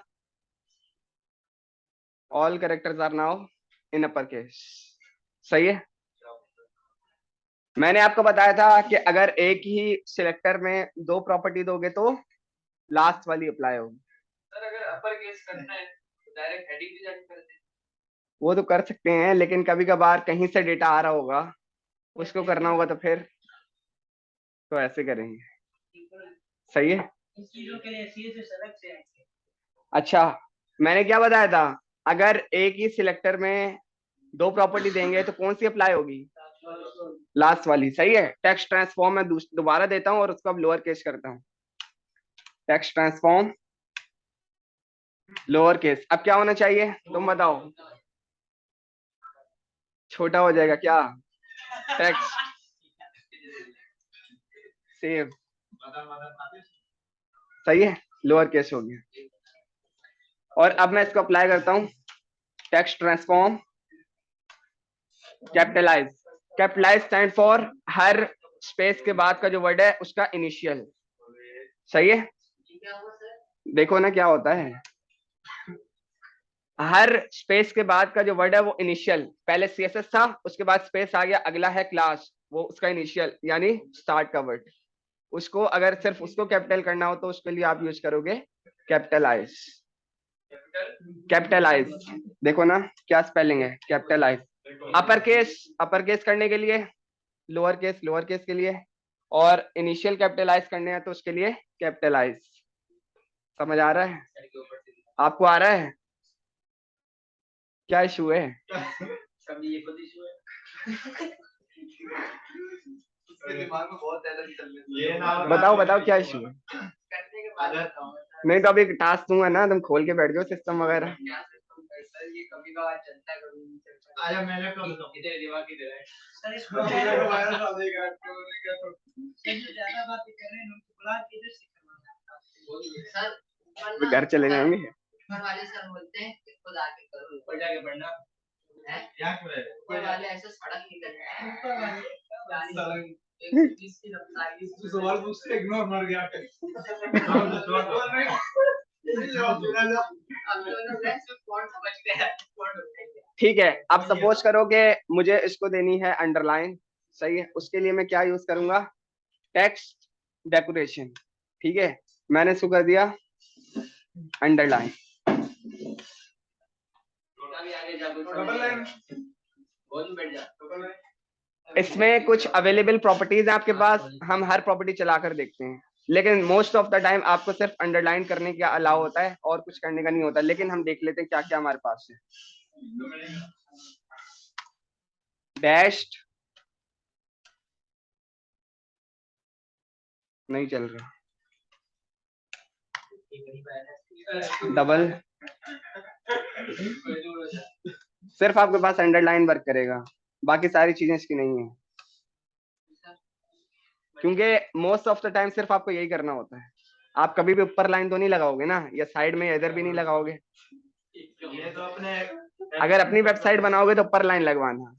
Speaker 1: All characters are now in upper case. सही है, मैंने आपको बताया था कि अगर एक ही सिलेक्टर में दो प्रॉपर्टी दोगे तो लास्ट वाली अप्लाई होगी।
Speaker 3: सर अगर अपर केस करना है तो डायरेक्ट हेडिंग भी जाके कर दे।
Speaker 1: वो तो कर सकते हैं, लेकिन कभी कभार कहीं से डेटा आ रहा होगा उसको करना होगा तो फिर तो ऐसे करेंगे, सही है।
Speaker 3: इन चीजों के लिए सीधे सेलेक्ट से आएंगे।
Speaker 1: अच्छा, मैंने क्या बताया था, अगर एक ही सिलेक्टर में दो प्रॉपर्टी देंगे तो कौन सी अप्लाई होगी, लास्ट वाली, सही है। टेक्स्ट ट्रांसफॉर्म मैं दोबारा देता हूं और उसको अब लोअर केस करता हूं। टेक्स्ट ट्रांसफॉर्म लोअर केस, अब क्या होना चाहिए तुम बताओ, छोटा हो जाएगा क्या, टेक्स्ट सेव, सही है, लोअर केस हो गया। और अब मैं इसको अप्लाई करता हूं, text transform capitalize. Capitalize stand for हर स्पेस के बाद का जो वर्ड है उसका इनिशियल, सही है।
Speaker 2: क्या हुआ सर?
Speaker 1: देखो ना क्या होता है, हर स्पेस के बाद का जो वर्ड है वो इनिशियल, पहले सीएसएस था उसके बाद स्पेस आ गया, अगला है क्लास, वो उसका इनिशियल यानी स्टार्ट का वर्ड। उसको अगर सिर्फ उसको कैपिटल करना हो तो उसके लिए आप यूज करोगे कैपिटलाइज। कैपिटलाइज देखो ना क्या स्पेलिंग है, कैपिटलाइज। अपर केस करने के लिए लोअर केस के लिए, और इनिशियल कैपिटलाइज करने हैं तो उसके लिए कैपिटलाइज। समझ आ रहा है आपको, आ रहा है क्या इशू है?
Speaker 3: ये खुद इशू है। उसके दिमाग में बहुत ज्यादा चल रहा है।
Speaker 1: बताओ क्या इशू है?
Speaker 2: करने के बाद बताऊंगा सर।
Speaker 1: नहीं तो अभी टास्क दूंगा ना, तुम खोल के बैठ जाओ सिस्टम वगैरह।
Speaker 2: क्या सिस्टम है सर, ये कभी कभार चलता है कभी नहीं चलता है।
Speaker 3: आजा मैंने कब इधर दिमाग की तरह है।
Speaker 2: सर इसको
Speaker 3: वायरस आ जाएगा तो
Speaker 2: ज्यादा बातें कर रहे हैं, हमको बुला के इधर से करवाना सर।
Speaker 1: अभी घर चले जाएंगे।
Speaker 2: ऊपर वाले सर बोलते हैं कि खुद आके करो,
Speaker 3: ऊपर जाके पढ़ना
Speaker 2: है
Speaker 3: क्या क्यों है?
Speaker 2: ऊपर वाले ऐसे सड़क निकलते हैं, ऊपर वाले
Speaker 3: सड़क
Speaker 2: 120 की रफ्तार की
Speaker 3: तू सवाल पूछ के इग्नोर मार गया कर।
Speaker 2: अब दोनों फ्रेंड्स कौन समझ गया कौन उठाएंगे।
Speaker 1: ठीक है, अब सपोज करो कि मुझे इसको देनी है अंडरलाइन, सही है। उसके लिए मैं क्या यूज करूंगा, टेक्स्ट डेकोरेशन, ठीक है। मैंने इसको कर दिया अंडरलाइन।
Speaker 3: अभी आगे जा डबल लाइन बोल बैठ जा डबल लाइन।
Speaker 1: इसमें कुछ अवेलेबल प्रॉपर्टीज है आपके पास, हम हर प्रॉपर्टी चलाकर देखते हैं, लेकिन मोस्ट ऑफ द टाइम आपको सिर्फ अंडरलाइन करने का अलाउ होता है और कुछ करने का नहीं होता। लेकिन हम देख लेते हैं क्या क्या हमारे पास है। डैश्ड नहीं चल रहा, डबल, सिर्फ आपके पास अंडरलाइन वर्क करेगा, बाकी सारी चीजें इसकी नहीं है, क्योंकि मोस्ट ऑफ द टाइम सिर्फ आपको यही करना होता है। आप कभी भी ऊपर लाइन तो नहीं लगाओगे ना, या साइड में इधर भी नहीं लगाओगे।
Speaker 3: ये तो अपने
Speaker 1: अगर अपनी वेबसाइट बनाओगे तो ऊपर लाइन लगवाना,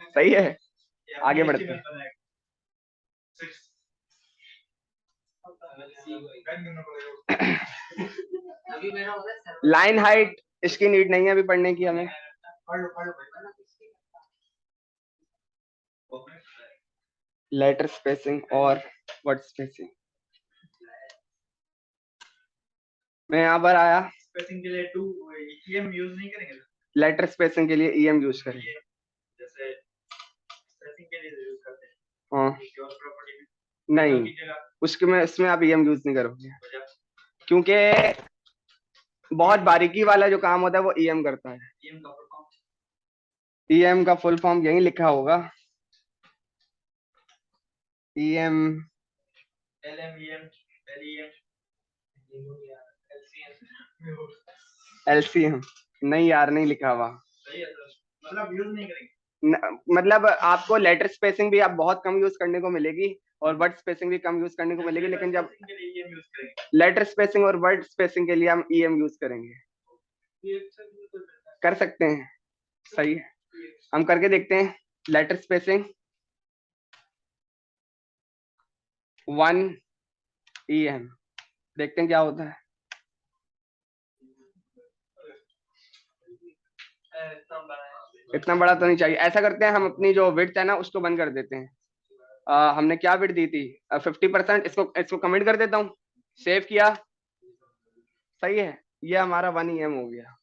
Speaker 1: सही है। आगे बढ़ते हैं।
Speaker 2: अभी मेरा होगा सर
Speaker 1: लाइन हाइट इसकी नीड नहीं है अभी पढ़ने की हमें। लेटर स्पेसिंग और वर्ड स्पेसिंग, मैं यहाँ पर आया,
Speaker 3: स्पेसिंग के लिए 2 ईएम यूज नहीं करेंगे।
Speaker 1: लेटर स्पेसिंग के लिए ईएम यूज करेंगे,
Speaker 3: जैसे स्पेसिंग के लिए यूज करते हैं।
Speaker 1: हाँ
Speaker 3: और प्रॉपर्टी
Speaker 1: नहीं, उसके में इसमें आप ईएम यूज नहीं करोगे, क्योंकि बहुत बारीकी वाला जो काम होता है वो ईएम करता है। ईएम का फुल फॉर्म यही लिखा होगा, ईएम एलसीएम नहीं यार, नहीं लिखा हुआ।
Speaker 3: मतलब यूज नहीं करेंगे,
Speaker 1: मतलब आपको लेटर स्पेसिंग भी आप बहुत कम यूज करने को मिलेगी और वर्ड स्पेसिंग भी कम यूज करने को मिलेगी, लेकिन जब लेटर स्पेसिंग और वर्ड स्पेसिंग के लिए हम ईएम यूज करेंगे, कर सकते हैं, सही है। हम करके देखते हैं। लेटर स्पेसिंग 1 ईएम, देखते हैं क्या होता है। इतना बड़ा तो नहीं चाहिए, ऐसा करते हैं हम अपनी जो विड्थ है ना उसको बंद कर देते हैं। हमने क्या विड्थ दी थी 50%, इसको कमेंट कर देता हूँ, सेव किया, सही है। ये हमारा 1 ईएम हो गया।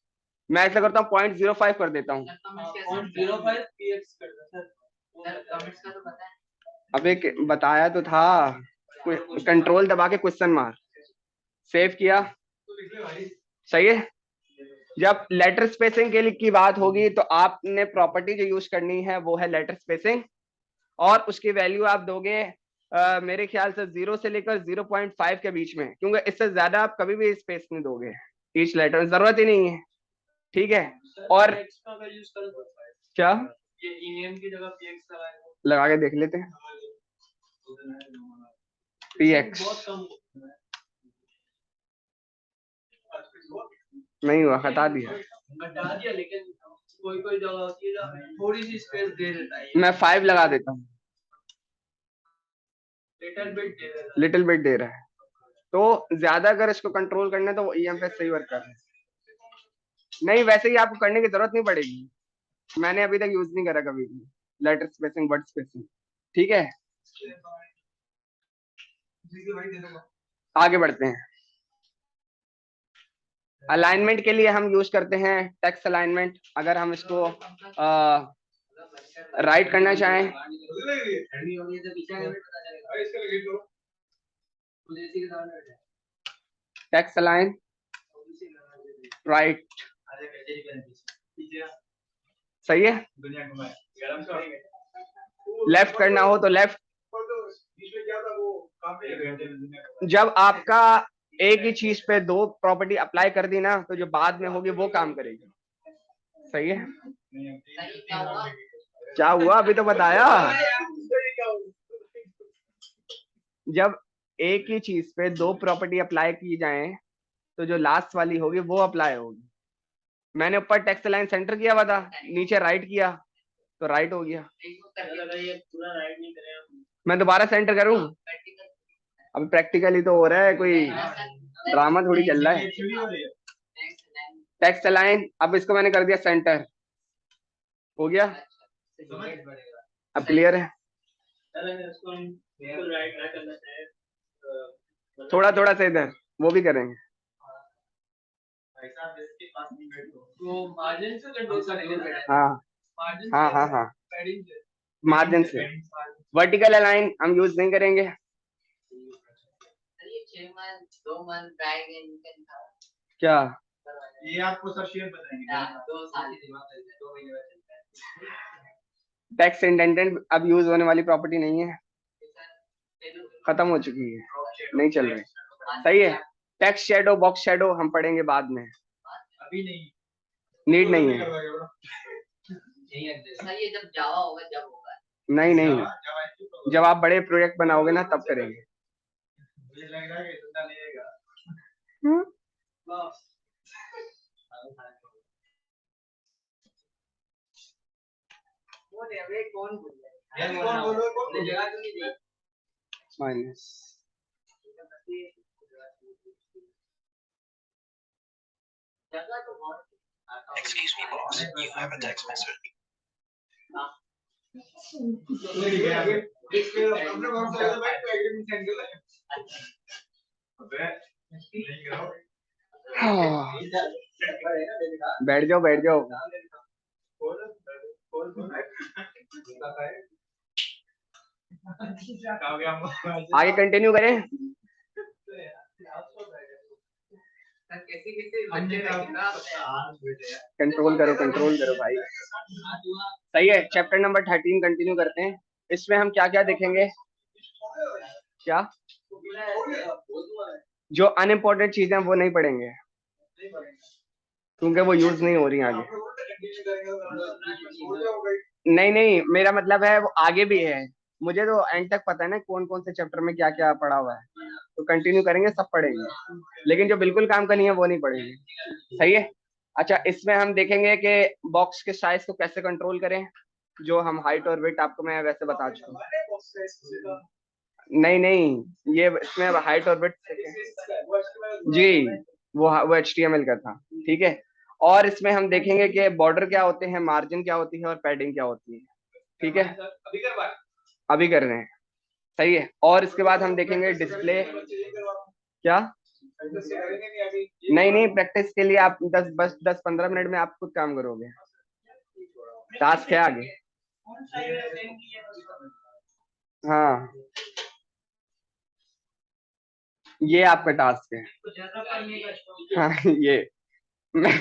Speaker 1: मैं ऐसा करता हूँ 0.05 कर देता हूँ।
Speaker 3: 0.05 px कर दो सर।
Speaker 2: सर कमेंट्स का तो पता है।
Speaker 1: अबे बताया तो था, कंट्रोल दबा के क्वेश्चन मार, सेव किया, सही है। जब लेटर स्पेसिंग के लिए की बात होगी तो आपने प्रॉपर्टी जो यूज करनी है वो है लेटर स्पेसिंग, और उसकी वैल्यू आप दोगे मेरे ख्याल से 0 से लेकर 0.5 के बीच में, क्योंकि इससे ज्यादा आप कभी भी स्पेस नहीं दोगे ईच लेटर, जरूरत ही नहीं है, ठीक है। और क्या
Speaker 3: ये ईएम की जगह पीएक्स
Speaker 1: लगा के देख लेते हैं, पीएक्स नहीं हुआ, हटा दिया।
Speaker 3: लेकिन कोई जगह होती है जहाँ थोड़ी सी स्पेस दे देता है,
Speaker 1: मैं 5 लगा देता हूँ,
Speaker 3: लिटिल बिट
Speaker 1: दे रहा है, तो ज्यादा अगर इसको कंट्रोल करना है तो वो ईएम पे सही वर्क कर रहा है। नहीं वैसे ही आपको करने की जरूरत नहीं पड़ेगी, मैंने अभी तक यूज नहीं करा कभी भी लेटर स्पेसिंग वर्ड स्पेसिंग, ठीक है। आगे बढ़ते हैं। अलाइनमेंट के लिए हम यूज करते हैं टेक्स्ट अलाइनमेंट। अगर हम इसको राइट करना चाहें, टेक्स्ट अलाइन राइट, सही है। लेफ्ट करना हो तो लेफ्ट। जब आपका एक ही चीज पे दो प्रॉपर्टी अप्लाई कर दी ना, तो जो बाद में होगी वो काम करेगी, सही है।
Speaker 2: सही क्या हुआ?
Speaker 1: क्या हुआ अभी तो बताया। जब एक ही चीज पे दो प्रॉपर्टी अप्लाई की जाए तो जो लास्ट वाली होगी वो अप्लाई होगी। मैंने ऊपर टेक्स्ट लाइन सेंटर किया हुआ था, नीचे राइट किया तो राइट हो गया। मैं दोबारा सेंटर करूं? अब प्रैक्टिकली तो हो रहा है, कोई ड्रामा थोड़ी चल रहा है। टेक्स्ट लाइन, अब इसको मैंने कर दिया सेंटर, हो गया। अब क्लियर है? थोड़ा थोड़ा सा इधर वो भी करेंगे। हाँ हाँ हाँ हाँ, मार्जिन से। वर्टिकल अलाइन हम यूज नहीं करेंगे।
Speaker 2: ये 6 मंथ 2 मंथ बैक इन
Speaker 1: क्या
Speaker 3: ये आपको सर शेयर बताएंगे।
Speaker 2: 2 साल ही दिमाग चलता है, 2 महीने बाद चलता है।
Speaker 1: टेक्स्ट इंडेंटेड अब यूज होने वाली प्रॉपर्टी नहीं है, खत्म हो चुकी है, नहीं चल रही, सही है। टेक्स्ट शेडो बॉक्स शेडो हम पढ़ेंगे बाद में,
Speaker 3: अभी नहीं,
Speaker 1: नीड नहीं है।
Speaker 2: सही है, जब जावा होगा जब होगा।
Speaker 1: नहीं नहीं, जब आप बड़े प्रोजेक्ट बनाओगे ना तब करेंगे।
Speaker 3: मुझे लग रहा है कि जिंदा नहीं रहेगा।
Speaker 2: कौन बोल रहा है? जगह तो नहीं दी।
Speaker 1: माइनस
Speaker 2: जगह तो बहुत।
Speaker 4: Excuse me, boss. You have a text message.
Speaker 1: बैठ जाओ बैठ जाओ। आगे कंटिन्यू करें। कंट्रोल करो भाई, सही है। चैप्टर नंबर 13 कंटिन्यू करते हैं। इसमें हम क्या क्या देखेंगे? क्या जो अनइम्पोर्टेंट चीजें वो नहीं पढ़ेंगे क्योंकि वो यूज नहीं हो रही आगे। नहीं नहीं, मेरा मतलब है वो आगे भी है, मुझे तो एंड तक पता है ना कौन कौन से चैप्टर में क्या क्या पढ़ा हुआ है, तो कंटिन्यू करेंगे, सब पढ़ेंगे, लेकिन जो बिल्कुल काम का नहीं है वो नहीं पढ़ेंगे, सही है। अच्छा, इसमें हम देखेंगे कि बॉक्स के साइज को कैसे कंट्रोल करें, जो हम हाइट और वेट आपको मैं वैसे बता चुका हूँ। नहीं नहीं, ये इसमें हाइट और वेट जी, वो HTML का था, ठीक है। और इसमें हम देखेंगे कि बॉर्डर क्या होते हैं, मार्जिन क्या होती है और पैडिंग क्या होती है, ठीक है। अभी कर रहे हैं, सही है। और इसके बाद हम देखेंगे डिस्प्ले। क्या नहीं नहीं, प्रैक्टिस के लिए आप 10-15 मिनट में आप खुद काम करोगे, टास्क है आगे। हाँ, ये आपका टास्क है। हाँ, ये मैं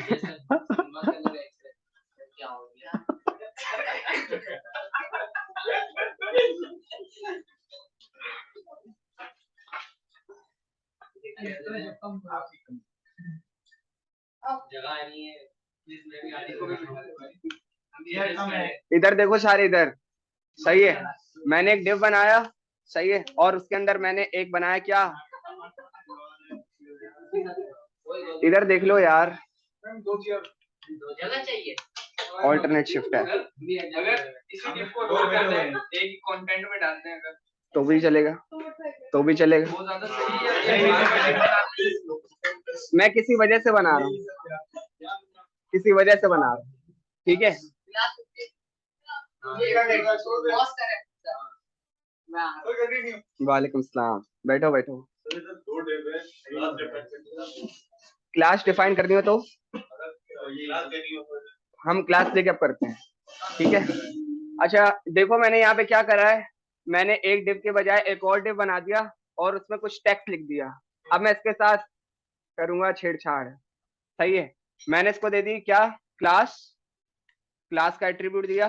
Speaker 2: क्या हो गया? जगह नहीं है, मेरी गाड़ी को
Speaker 1: इधर देखो सारे, इधर सही है। मैंने एक डिव बनाया, सही है, और उसके अंदर मैंने एक बनाया क्या, इधर देख लो यार,
Speaker 2: जगह चाहिए।
Speaker 1: ऑल्टरनेट शिफ्ट है,
Speaker 3: अगर इसी टिप को रोल कर दें, एक कंटेंट में डालते हैं अगर,
Speaker 1: तो भी चलेगा, तो भी चलेगा।
Speaker 3: वो ज्यादा सही है।
Speaker 1: मैं किसी वजह से बना रहा हूँ, किसी वजह से बना रहा हूँ, ठीक है।
Speaker 2: पॉज करें।
Speaker 1: वालेकुम सलाम, बैठो बैठो। क्लास डिफाइन करनी हो तो हम क्लास लेके अब करते हैं, ठीक है। अच्छा देखो, मैंने यहाँ पे क्या करा है, मैंने एक डिव के बजाय एक और डिव बना दिया और उसमें कुछ टेक्स्ट लिख दिया। अब मैं इसके साथ करूंगा छेड़छाड़, सही है। मैंने इसको दे दी क्या, क्लास, क्लास का एट्रीब्यूट दिया,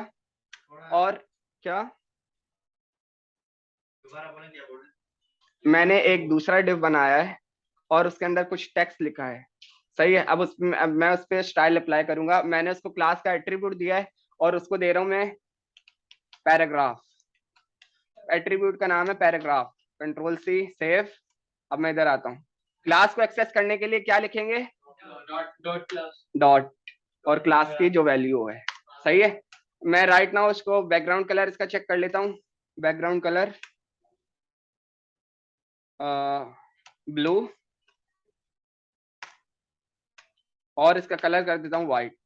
Speaker 1: और क्या, मैंने एक दूसरा डिव बनाया है और उसके अंदर कुछ टेक्स्ट लिखा है, सही है। अब मैं उस पर स्टाइल अप्लाई करूंगा। मैंने उसको क्लास का एट्रीब्यूट दिया है और उसको दे रहा हूं मैं पैराग्राफ, एट्रीब्यूट का नाम है पैराग्राफ। Control C, save. अब मैं इधर आता हूँ, क्लास को एक्सेस करने के लिए क्या लिखेंगे, डॉट, और क्लास की जो वैल्यू है, सही है। मैं राइट नाउ उसको बैकग्राउंड कलर इसका चेक कर लेता हूँ, बैकग्राउंड कलर ब्लू, और इसका कलर कर देता हूँ व्हाइट।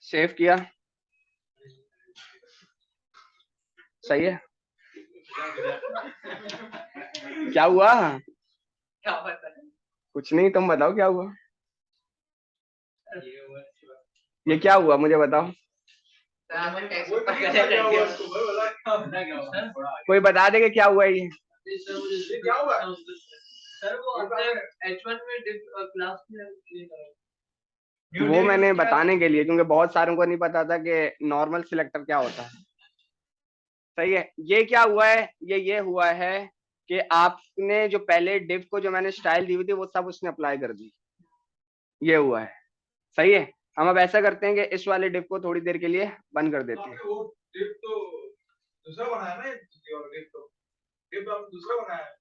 Speaker 1: सेव किया, सही है। क्या हुआ,
Speaker 2: क्या पता है?
Speaker 1: कुछ नहीं, तुम बताओ क्या हुआ, ये क्या हुआ मुझे बताओ, कोई बता देगा क्या हुआ ये।
Speaker 3: क्या हुआ सर, वो H1 में क्लास
Speaker 1: वो मैंने बताने के लिए, क्योंकि बहुत सारों को नहीं पता था कि नॉर्मल सिलेक्टर क्या होता है, सही है। ये क्या हुआ है, ये हुआ है कि आपने जो पहले डिव को जो मैंने स्टाइल दी हुई थी वो सब उसने अप्लाई कर दी, ये हुआ है, सही है। हम अब ऐसा करते हैं कि इस वाले डिव को थोड़ी देर के लिए बंद कर देते हैं।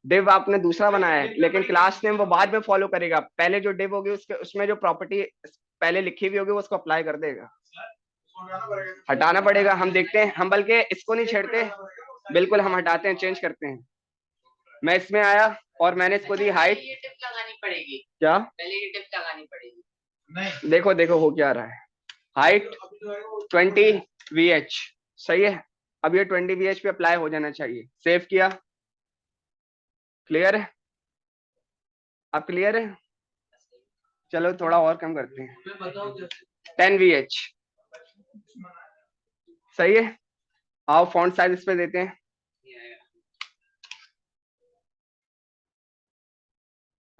Speaker 1: डिव आपने दूसरा बनाया है, लेकिन क्लास नेम वो बाद में फॉलो करेगा। पहले जो डिव होगी उसके उसमें जो प्रॉपर्टी पहले लिखी हुई होगी वो उसको अप्लाई कर देगा, हटाना पड़ेगा। हम देखते हैं, हम बल्कि इसको नहीं छेड़ते, बिल्कुल हम हटाते हैं, चेंज करते हैं। मैं इसमें आया और मैंने इसको दी हाइट,
Speaker 2: ये टिप लगानी पड़ेगी,
Speaker 1: क्या,
Speaker 2: पहले ये टिप लगानी पड़ेगी।
Speaker 1: नहीं देखो देखो हो क्या रहा है, हाइट 20 VH, सही है। अब ये 20 VH पे अप्लाई हो जाना चाहिए। सेव किया, क्लियर है, अब क्लियर है। चलो थोड़ा और कम करते हैं, 10 VH, सही है। आओ फॉन्ट साइज इस पे देते हैं,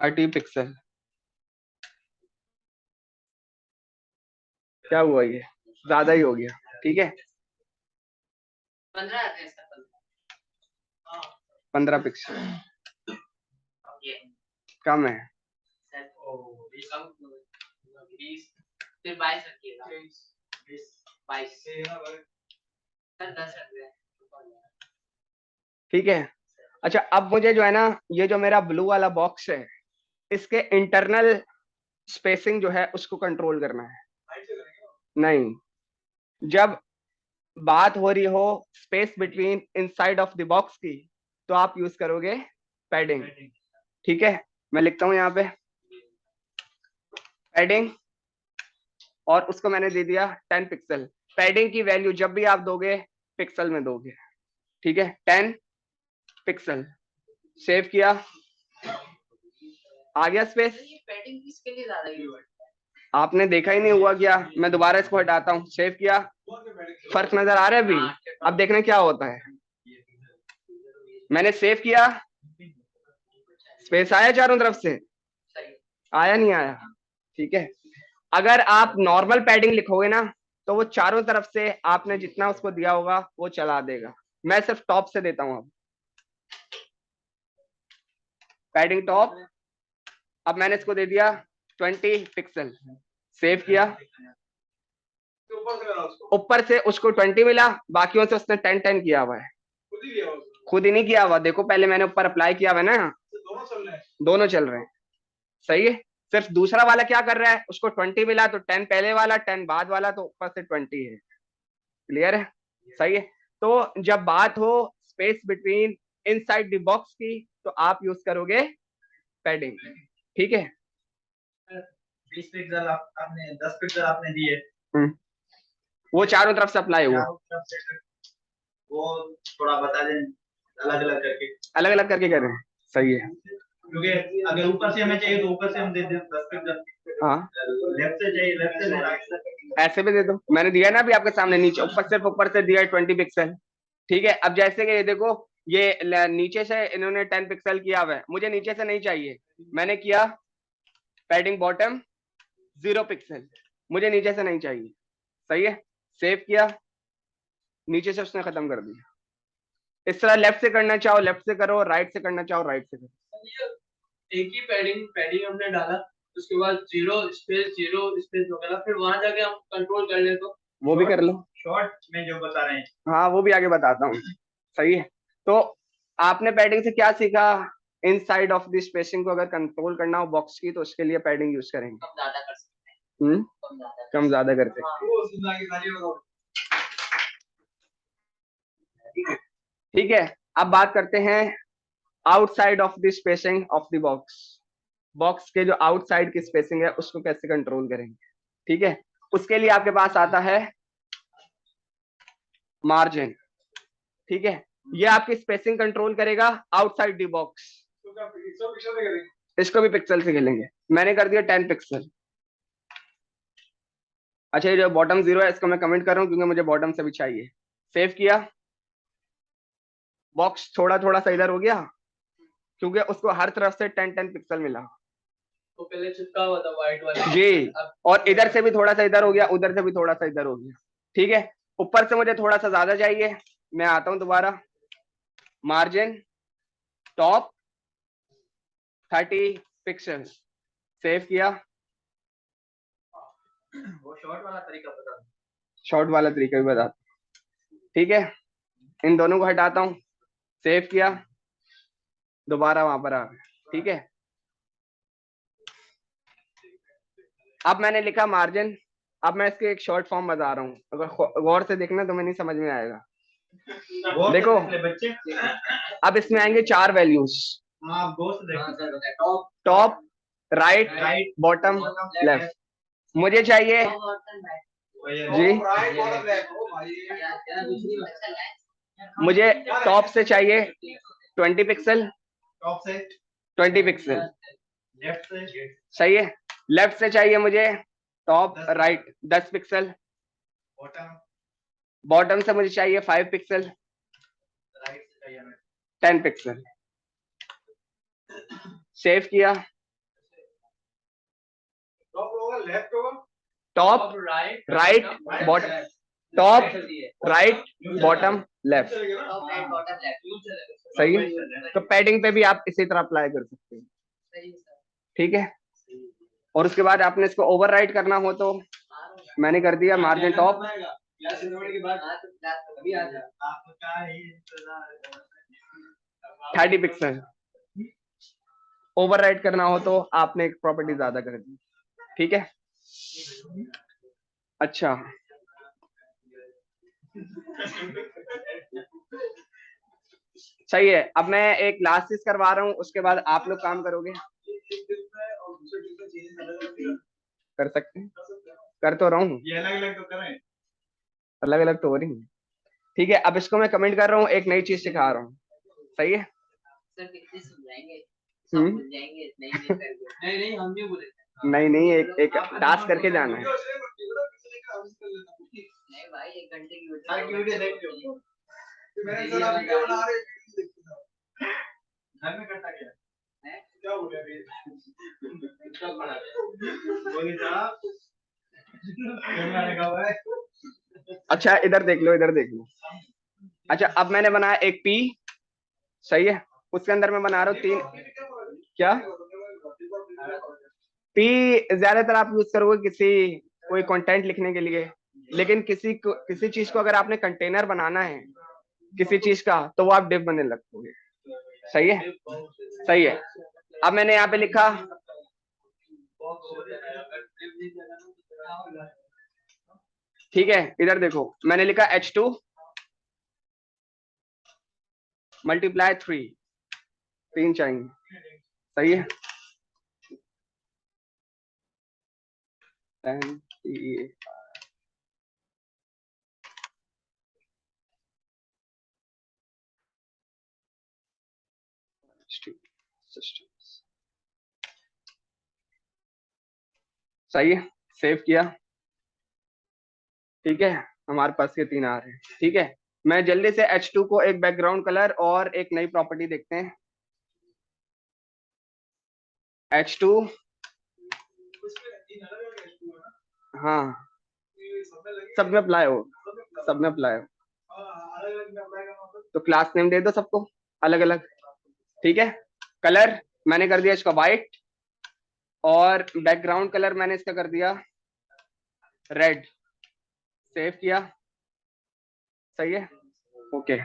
Speaker 1: 30 पिक्सल। क्या हुआ, ये ज्यादा ही हो गया, ठीक है। 15 पिक्सल कम है,
Speaker 2: फिर 22 रखिएगा, 22 सर 10 रख दिया,
Speaker 1: ठीक है। अच्छा अब मुझे जो है ना, ये जो मेरा ब्लू वाला बॉक्स है, इसके इंटरनल स्पेसिंग जो है उसको कंट्रोल करना है। नहीं, जब बात हो रही हो space between inside of the box की, तो आप यूज करोगे पैडिंग, ठीक है। मैं लिखता हूं यहाँ पे पैडिंग, और उसको मैंने दे दिया 10 पिक्सल। पैडिंग की वैल्यू जब भी आप दोगे पिक्सल में दोगे, ठीक है, 10 पिक्सल। सेव किया, आ गया स्पेस।
Speaker 2: ये पैडिंग किसके लिए ज्यादा यूज होता है?
Speaker 1: आपने देखा ही नहीं हुआ क्या? मैं दोबारा इसको हटाता हूँ, सेव किया, फर्क नजर आ रहा है अभी? अब देखना क्या होता है, मैंने सेव किया, स्पेस आया चारों तरफ से, आया नहीं आया? ठीक है, अगर आप नॉर्मल पैडिंग लिखोगे ना तो वो चारों तरफ से आपने जितना उसको दिया होगा वो चला देगा। मैं सिर्फ टॉप से देता हूं, अब पैडिंग टॉप, अब मैंने इसको दे दिया 20 पिक्सल, सेव किया, ऊपर से उसको 20 मिला, बाकियों से उसने 10 किया हुआ है, खुद ही नहीं किया हुआ, देखो पहले मैंने ऊपर अप्लाई किया हुआ है ना, दोनों चल रहे हैं, सही है। सिर्फ दूसरा वाला क्या कर रहा है, उसको 20 मिला तो 10 पहले वाला, 10 बाद वाला, तो ऊपर से 20 है, क्लियर है, सही है। तो जब बात हो space between inside the box की तो आप यूज करोगे पैडिंग, ठीक है।
Speaker 5: 20 पिक्सल आपने 10 पिक्सल आपने दिए,
Speaker 1: वो चारों तरफ से अप्लाई हुआ,
Speaker 5: वो थोड़ा बता दें अलग अलग करके
Speaker 1: कर रहे हैं, सही है,
Speaker 5: क्योंकि अगर ऊपर से हमें चाहिए तो ऊपर से हम दे दें 10 पिक्सल,
Speaker 1: हाँ
Speaker 5: लेफ्ट से चाहिए लेफ्ट से, राइट से
Speaker 1: ऐसे भी दे दो, मैंने दिया ना अभी आपके सामने, नीचे ऊपर सिर्फ ऊपर से दिया 20 पिक्सल, ठीक है। अब जैसे कि ये देखो, ये नीचे से इन्होंने 10 पिक्सल किया हुआ है, मुझे नीचे से नहीं चाहिए, मैंने किया पैडिंग बॉटम 0 पिक्सल, मुझे नीचे से नहीं चाहिए, सही है, सेव किया, नीचे से उसने खत्म कर दिया। इस तरह लेफ्ट से करना चाहो लेफ्ट से करो, राइट से करना चाहो राइट से करो।
Speaker 3: एक ही पैडिंग हमने डाला, उसके बाद 0 स्पेस वगैरह, फिर वहां जाके हम कंट्रोल कर ले तो
Speaker 1: वो भी कर लो,
Speaker 5: शॉर्ट में जो बता रहे हैं,
Speaker 1: हाँ वो भी आगे बताता हूँ, सही है। तो आपने पैडिंग से क्या सीखा, इनसाइड ऑफ द स्पेसिंग को अगर कंट्रोल करना हो बॉक्स की तो उसके लिए पैडिंग यूज करेंगे,
Speaker 2: कम ज्यादा कर सकते हैं,
Speaker 1: कम ज्यादा कर सकते हैं, ठीक है। अब बात करते हैं outside of the spacing of the box, box के जो आउटसाइड की स्पेसिंग है उसको कैसे कंट्रोल करेंगे, ठीक है। उसके लिए आपके पास आता है मार्जिन, ठीक है, ये आपकी स्पेसिंग कंट्रोल करेगा आउटसाइड द बॉक्स, इसको भी पिक्सल से खेलेंगे, मैंने कर दिया 10 पिक्सल। अच्छा ये जो बॉटम 0 है इसको मैं कमेंट कर रहा हूँ क्योंकि मुझे बॉटम से भी चाहिए, सेव किया, बॉक्स थोड़ा थोड़ा सा इधर हो गया क्योंकि उसको हर तरफ से 10 पिक्सल मिला,
Speaker 3: तो पहले चिपका हुआ था व्हाइट वाला
Speaker 1: जी, और इधर से भी थोड़ा सा इधर हो गया, उधर से भी थोड़ा सा इधर हो गया, ठीक है। ऊपर से मुझे थोड़ा सा ज्यादा चाहिए, मैं आता हूं दोबारा, मार्जिन टॉप 30 पिक्सल, सेव किया,
Speaker 5: वो शॉर्ट वाला तरीका बता दें,
Speaker 1: शॉर्ट वाला तरीका भी बता, ठीक है। इन दोनों को हटाता हूं, सेव किया, दोबारा वहां पर आ गया, ठीक है। अब मैंने लिखा मार्जिन, अब मैं इसके एक शॉर्ट फॉर्म बता रहा हूँ, अगर गौर से देखना तो मैं नहीं समझ में आएगा, देखो
Speaker 5: बच्चे
Speaker 1: अब इसमें आएंगे 4 values, top right bottom left, मुझे चाहिए जी, मुझे टॉप से चाहिए 20 पिक्सल,
Speaker 5: टॉप से
Speaker 1: 20 पिक्सल,
Speaker 5: लेफ्ट से
Speaker 1: सही है, लेफ्ट से चाहिए मुझे top right 10 pixel,
Speaker 5: bottom
Speaker 1: bottom से मुझे चाहिए 5 पिक्सल,
Speaker 5: राइट से चाहिए हमें
Speaker 1: 10 पिक्सल, सेव किया, top right bottom, top right bottom left,
Speaker 2: top right bottom left,
Speaker 1: सही है। तो पैडिंग पे भी आप इसी तरह अप्लाई कर सकते हैं,
Speaker 2: सही है सर,
Speaker 1: ठीक है। और उसके बाद आपने इसको ओवरराइट करना हो तो मैंने कर दिया मार्जिन टॉप,
Speaker 2: अभी आ जा,
Speaker 5: आपका ही
Speaker 1: 30 पिक्सल, ओवरराइट करना हो तो आपने एक प्रॉपर्टी ज्यादा कर दी, ठीक है। अच्छा सही है, अब मैं एक लास्ट चीज करवा रहा हूँ, उसके बाद आप लोग काम करोगे, कर सकते हैं, कर तो रहा हूँ,
Speaker 5: ये अलग अलग तो करें,
Speaker 1: अलग अलग तो हो रही है, ठीक है। अब इसको मैं कमेंट कर रहा हूँ, एक नई चीज सिखा रहा हूँ, सही है।
Speaker 2: सर कितने समझाएंगे, सब भूल जाएंगे, नहीं नहीं करके,
Speaker 3: नहीं हम नहीं बोले
Speaker 1: नहीं नहीं, एक टास्क करके जाना है।
Speaker 2: नहीं भाई 1 घंटे की
Speaker 5: वीडियो देख लो। मैंने सर आप वीडियो बना रहे घर में करता क्या
Speaker 2: है
Speaker 5: क्या हो गया अभी कब बना बोली साहब मैंने कहा भाई
Speaker 1: अच्छा इधर देख लो, इधर देख लो। अच्छा अब मैंने बनाया एक पी, सही है, उसके अंदर मैं बना रहा हूँ 3 क्या पी ज्यादातर आप यूज करोगे किसी कोई कंटेंट लिखने के लिए, लेकिन किसी चीज को अगर आपने कंटेनर बनाना है किसी चीज का, तो वो आप डिव बनने लगोगे। सही है, सही है। अब मैंने यहाँ पे लिखा, ठीक है, इधर देखो मैंने लिखा H2 मल्टीप्लाई 3 चाहिए, सही है। 10 सही है, सेव किया, ठीक है, हमारे पास ये 3 आ रहे हैं। ठीक है, मैं जल्दी से H2 को एक बैकग्राउंड कलर और एक नई प्रॉपर्टी देखते हैं। H2 हाँ सब में अप्लाई हो, सब में अप्लाई हो, तो क्लास नेम दे दो सबको अलग अलग। ठीक है, कलर मैंने कर दिया इसका वाइट, और बैकग्राउंड कलर मैंने इसका कर दिया रेड, सेव किया, सही है, ओके।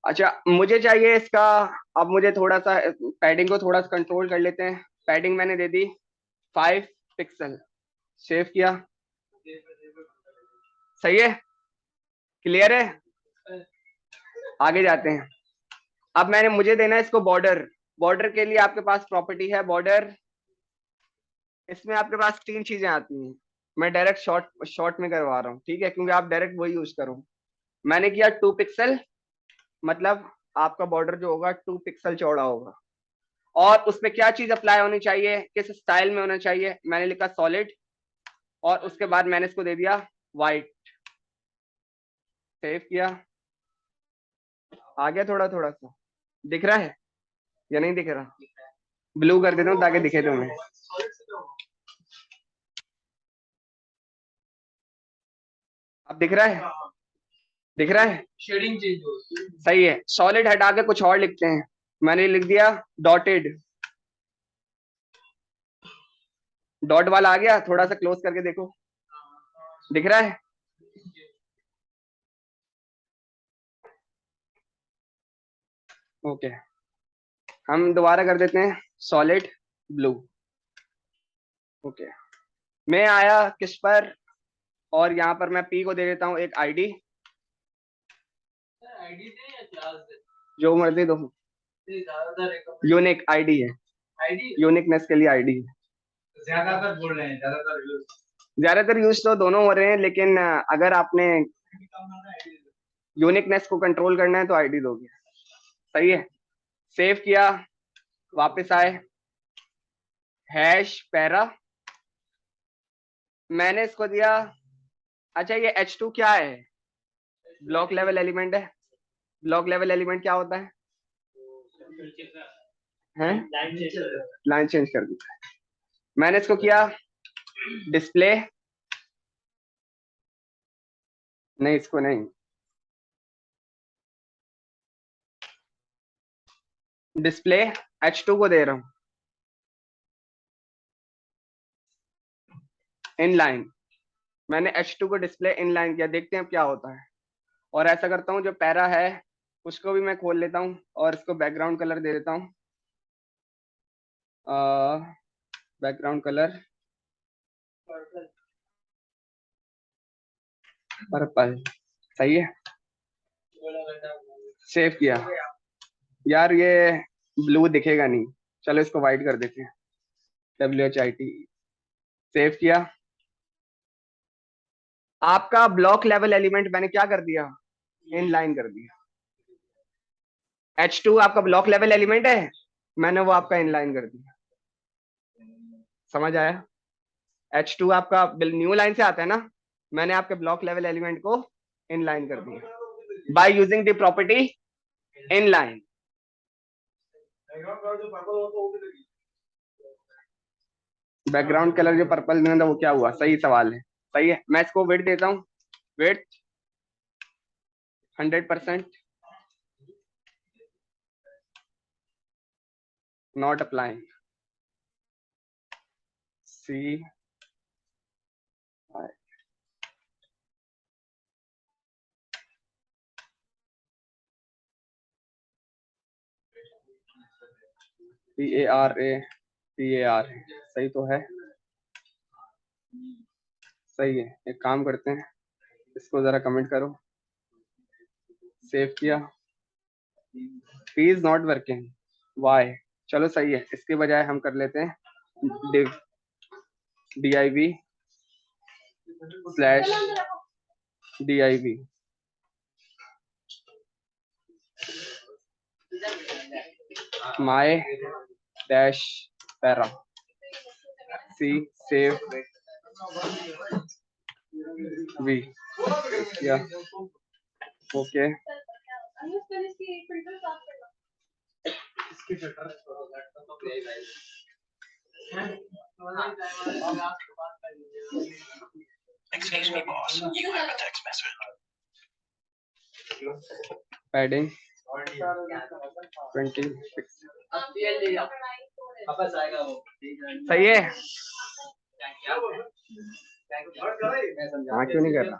Speaker 1: अच्छा मुझे चाहिए इसका, अब मुझे थोड़ा सा पैडिंग को थोड़ा सा कंट्रोल कर लेते हैं। पैडिंग मैंने दे दी 5 पिक्सल, सेव किया, सही है, क्लियर है, आगे जाते हैं। अब मुझे देना है इसको बॉर्डर। बॉर्डर के लिए आपके पास प्रॉपर्टी है बॉर्डर, इसमें आपके पास 3 चीजें आती हैं। मैं डायरेक्ट शॉर्ट में करवा रहा हूँ, ठीक है, क्योंकि आप डायरेक्ट वही यूज करो। मैंने किया 2 पिक्सल, मतलब आपका बॉर्डर जो होगा 2 पिक्सल चौड़ा होगा, और उसमें क्या चीज अप्लाई होनी चाहिए, किस स्टाइल में होना चाहिए, मैंने लिखा सॉलिड, और उसके बाद मैंने इसको दे दिया व्हाइट, सेव किया। आ गया, थोड़ा थोड़ा सा दिख रहा है या नहीं दिख रहा? ब्लू कर देता हूँ ताकि दिखे तुम्हें। अब दिख रहा है, दिख रहा है,
Speaker 3: शेडिंग चेंज हो,
Speaker 1: सही है। सॉलिड हटा के कुछ और लिखते हैं, मैंने लिख दिया डॉटेड, डॉट वाला आ गया, थोड़ा सा क्लोज करके देखो, दिख रहा है, ओके। हम दोबारा कर देते हैं सॉलिड ब्लू, ओके। मैं आया किस पर, और यहाँ पर मैं पी को दे देता हूँ एक आईडी,
Speaker 3: आईडी दे या क्लास दे,
Speaker 1: जो मर्जी दो,
Speaker 3: ज्यादातर
Speaker 1: यूनिक आईडी है,
Speaker 3: आईडी
Speaker 1: यूनिकनेस के लिए आईडी है।
Speaker 5: ज्यादातर बोल रहे हैं
Speaker 1: ज्यादातर यूज तो दोनों हो रहे हैं, लेकिन अगर आपने यूनिकनेस को कंट्रोल करना है तो आईडी दोगे, सही है। सेव किया, वापस आए, हैश पैरा, मैंने इसको दिया, अच्छा ये H2 क्या है, ब्लॉक लेवल एलिमेंट है। ब्लॉक लेवल एलिमेंट क्या होता है, हैं? लाइन चेंज कर दी। मैंने इसको किया डिस्प्ले, नहीं इसको नहीं, डिस्प्ले H2 को दे रहा हूं इनलाइन, मैंने H2 को डिस्प्ले इनलाइन किया, देखते हैं क्या होता है। और ऐसा करता हूँ जो पैरा है उसको भी मैं खोल लेता हूँ और इसको बैकग्राउंड कलर दे देता हूँ, बैकग्राउंड कलर पर्पल, सही है, सेव किया। यार ये ब्लू दिखेगा नहीं, चलो इसको व्हाइट कर देते हैं, WHIT, सेव किया। आपका ब्लॉक लेवल एलिमेंट मैंने क्या कर दिया, इनलाइन कर दिया। H2 आपका ब्लॉक लेवल एलिमेंट है, मैंने वो आपका इनलाइन कर दिया, समझ आया? H2 आपका न्यू लाइन से आता है ना, मैंने आपके ब्लॉक लेवल एलिमेंट को इन लाइन कर दिया by using the property in line. Background colour जो पर्पल में था वो क्या हुआ? सही सवाल है, सही है। मैं इसको वेट देता हूँ, weight 100%, not applying, see PARA सही तो है, सही है। एक काम करते हैं, इसको जरा कमेंट करो, सेव किया, P is not working, why? चलो सही है, इसके बजाय हम कर लेते हैं div div slash div my dash para c save v या okay.
Speaker 4: Excuse me, boss. You have a text message.
Speaker 1: Padding 26 सही है। हाँ क्यों नहीं कर रहा?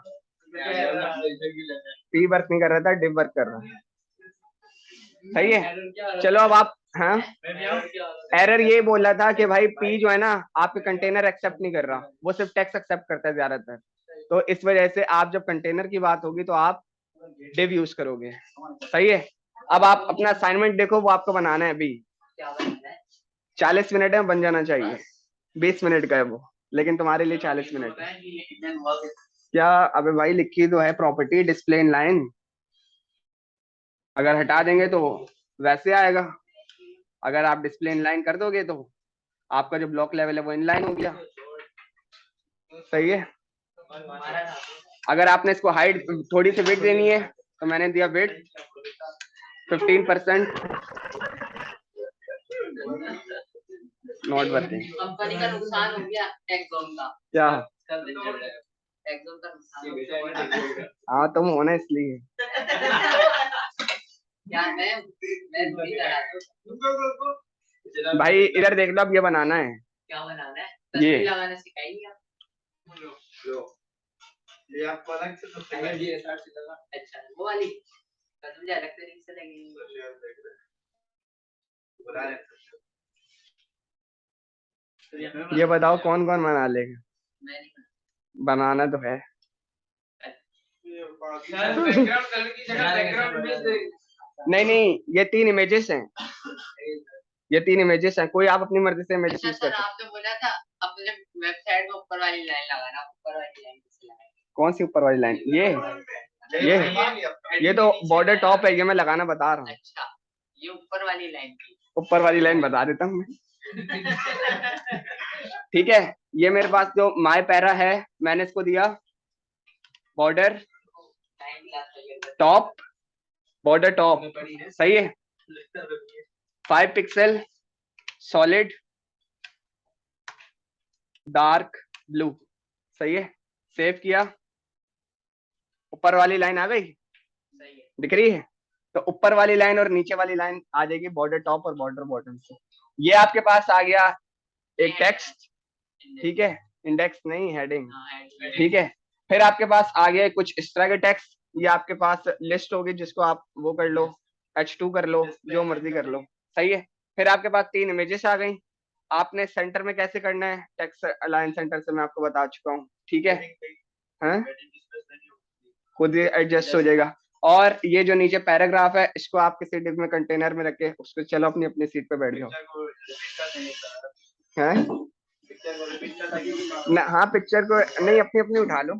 Speaker 1: P वर्क नहीं कर रहा था, div वर्क कर रहा है, सही है। चलो अब आप, हाँ एरर ये बोल रहा था कि भाई P जो है ना आपके कंटेनर एक्सेप्ट नहीं कर रहा, वो सिर्फ टेक्स्ट एक्सेप्ट करता है ज्यादातर। तो इस वजह से आप जब कंटेनर की बात होगी तो आप div यूज करोगे, सही है। अब आप अपना असाइनमेंट देखो, वो आपको बनाना है अभी, 40 मिनट में बन जाना चाहिए, 20 मिनट का है वो, लेकिन तुम्हारे लिए 40 मिनट है। क्या? अबे भाई लिखी तो है प्रॉपर्टी डिस्प्ले इन लाइन, अगर हटा देंगे तो वैसे आएगा, अगर आप डिस्प्ले इन लाइन कर दोगे तो आपका जो ब्लॉक लेवल है वो इन लाइन हो गया, सही है। अगर आपने इसको हाइट थोड़ी सी विड्थ देनी है तो मैंने दिया विड्थ 15%, नॉट वर्किंग।
Speaker 2: कंपनी का नुकसान हो गया टैक्स जोन का।
Speaker 1: क्या?
Speaker 2: टैक्स जोन का नुकसान।
Speaker 1: हाँ तुम हो ना इसलिए।
Speaker 2: क्या मैं नहीं करा
Speaker 1: भाई इधर देख लो, अब ये बनाना है।
Speaker 2: क्या बनाना है?
Speaker 1: ये
Speaker 2: तस्वीर लगाना सिखाएंगे आप?
Speaker 5: ये आपको अलग से तो
Speaker 2: अच्छा वो वाली तो मुझे अलग तरीके से लगेगी।
Speaker 1: ये बताओ कौन कौन बना लेगा?
Speaker 2: मैं नहीं
Speaker 1: बनाना तो है।
Speaker 5: बैकग्राउंड कलर की जगह बैकग्राउंड इमेज
Speaker 1: नहीं नहीं, ये 3 इमेजेस हैं, ये 3 इमेजेस हैं, कोई आप अपनी मर्जी से इमेज
Speaker 2: अच्छा
Speaker 1: चूज
Speaker 2: सर
Speaker 1: कर सकते।
Speaker 2: आपने बोला था अपने वेबसाइट में ऊपर वाली लाइन लगाना, ऊपर वाली लाइन किसे लगाएंगे?
Speaker 1: कौन सी ऊपर वाली लाइन? ये तो बॉर्डर टॉप है, ये मैं लगाना बता रहा हूँ।
Speaker 2: अच्छा ये ऊपर वाली लाइन की
Speaker 1: ऊपर वाली लाइन बता देता हूँ मैं। ठीक है, ये मेरे पास जो माय पैरा है मैंने इसको दिया बॉर्डर टॉप, बॉर्डर टॉप, सही है। 5 पिक्सल सॉलिड डार्क ब्लू, सही है। सेव किया, ऊपर वाली लाइन आ गई,
Speaker 2: सही है।
Speaker 1: दिख रही है? तो ऊपर वाली लाइन और नीचे वाली लाइन आ जाएगी बॉर्डर टॉप और बॉर्डर बॉटम से। ये आपके पास आ गया एक टेक्स्ट, ठीक है, इंडेक्स नहीं हेडिंग, ठीक है। फिर आपके पास आ गया कुछ इस तरह के टेक्स्ट, ये आपके पास लिस्ट होगी जिसको आप वो कर लो, H2 कर लो, जो मर्जी कर लो, सही है। फिर आपके पास 3 इमेजेस आ गई, आपने सेंटर में कैसे करना है, टेक्स्ट अलाइन सेंटर से मैं आपको बता चुका हूँ, ठीक है। हाँ खुद ही एडजस्ट हो जाएगा। और ये जो नीचे पैराग्राफ है इसको आप किसी डिव में कंटेनर में रख के उसको चलो अपनी अपनी सीट पे बैठ जाओ। हैं? ना हाँ पिक्चर को नहीं, अपनी अपनी उठा लो।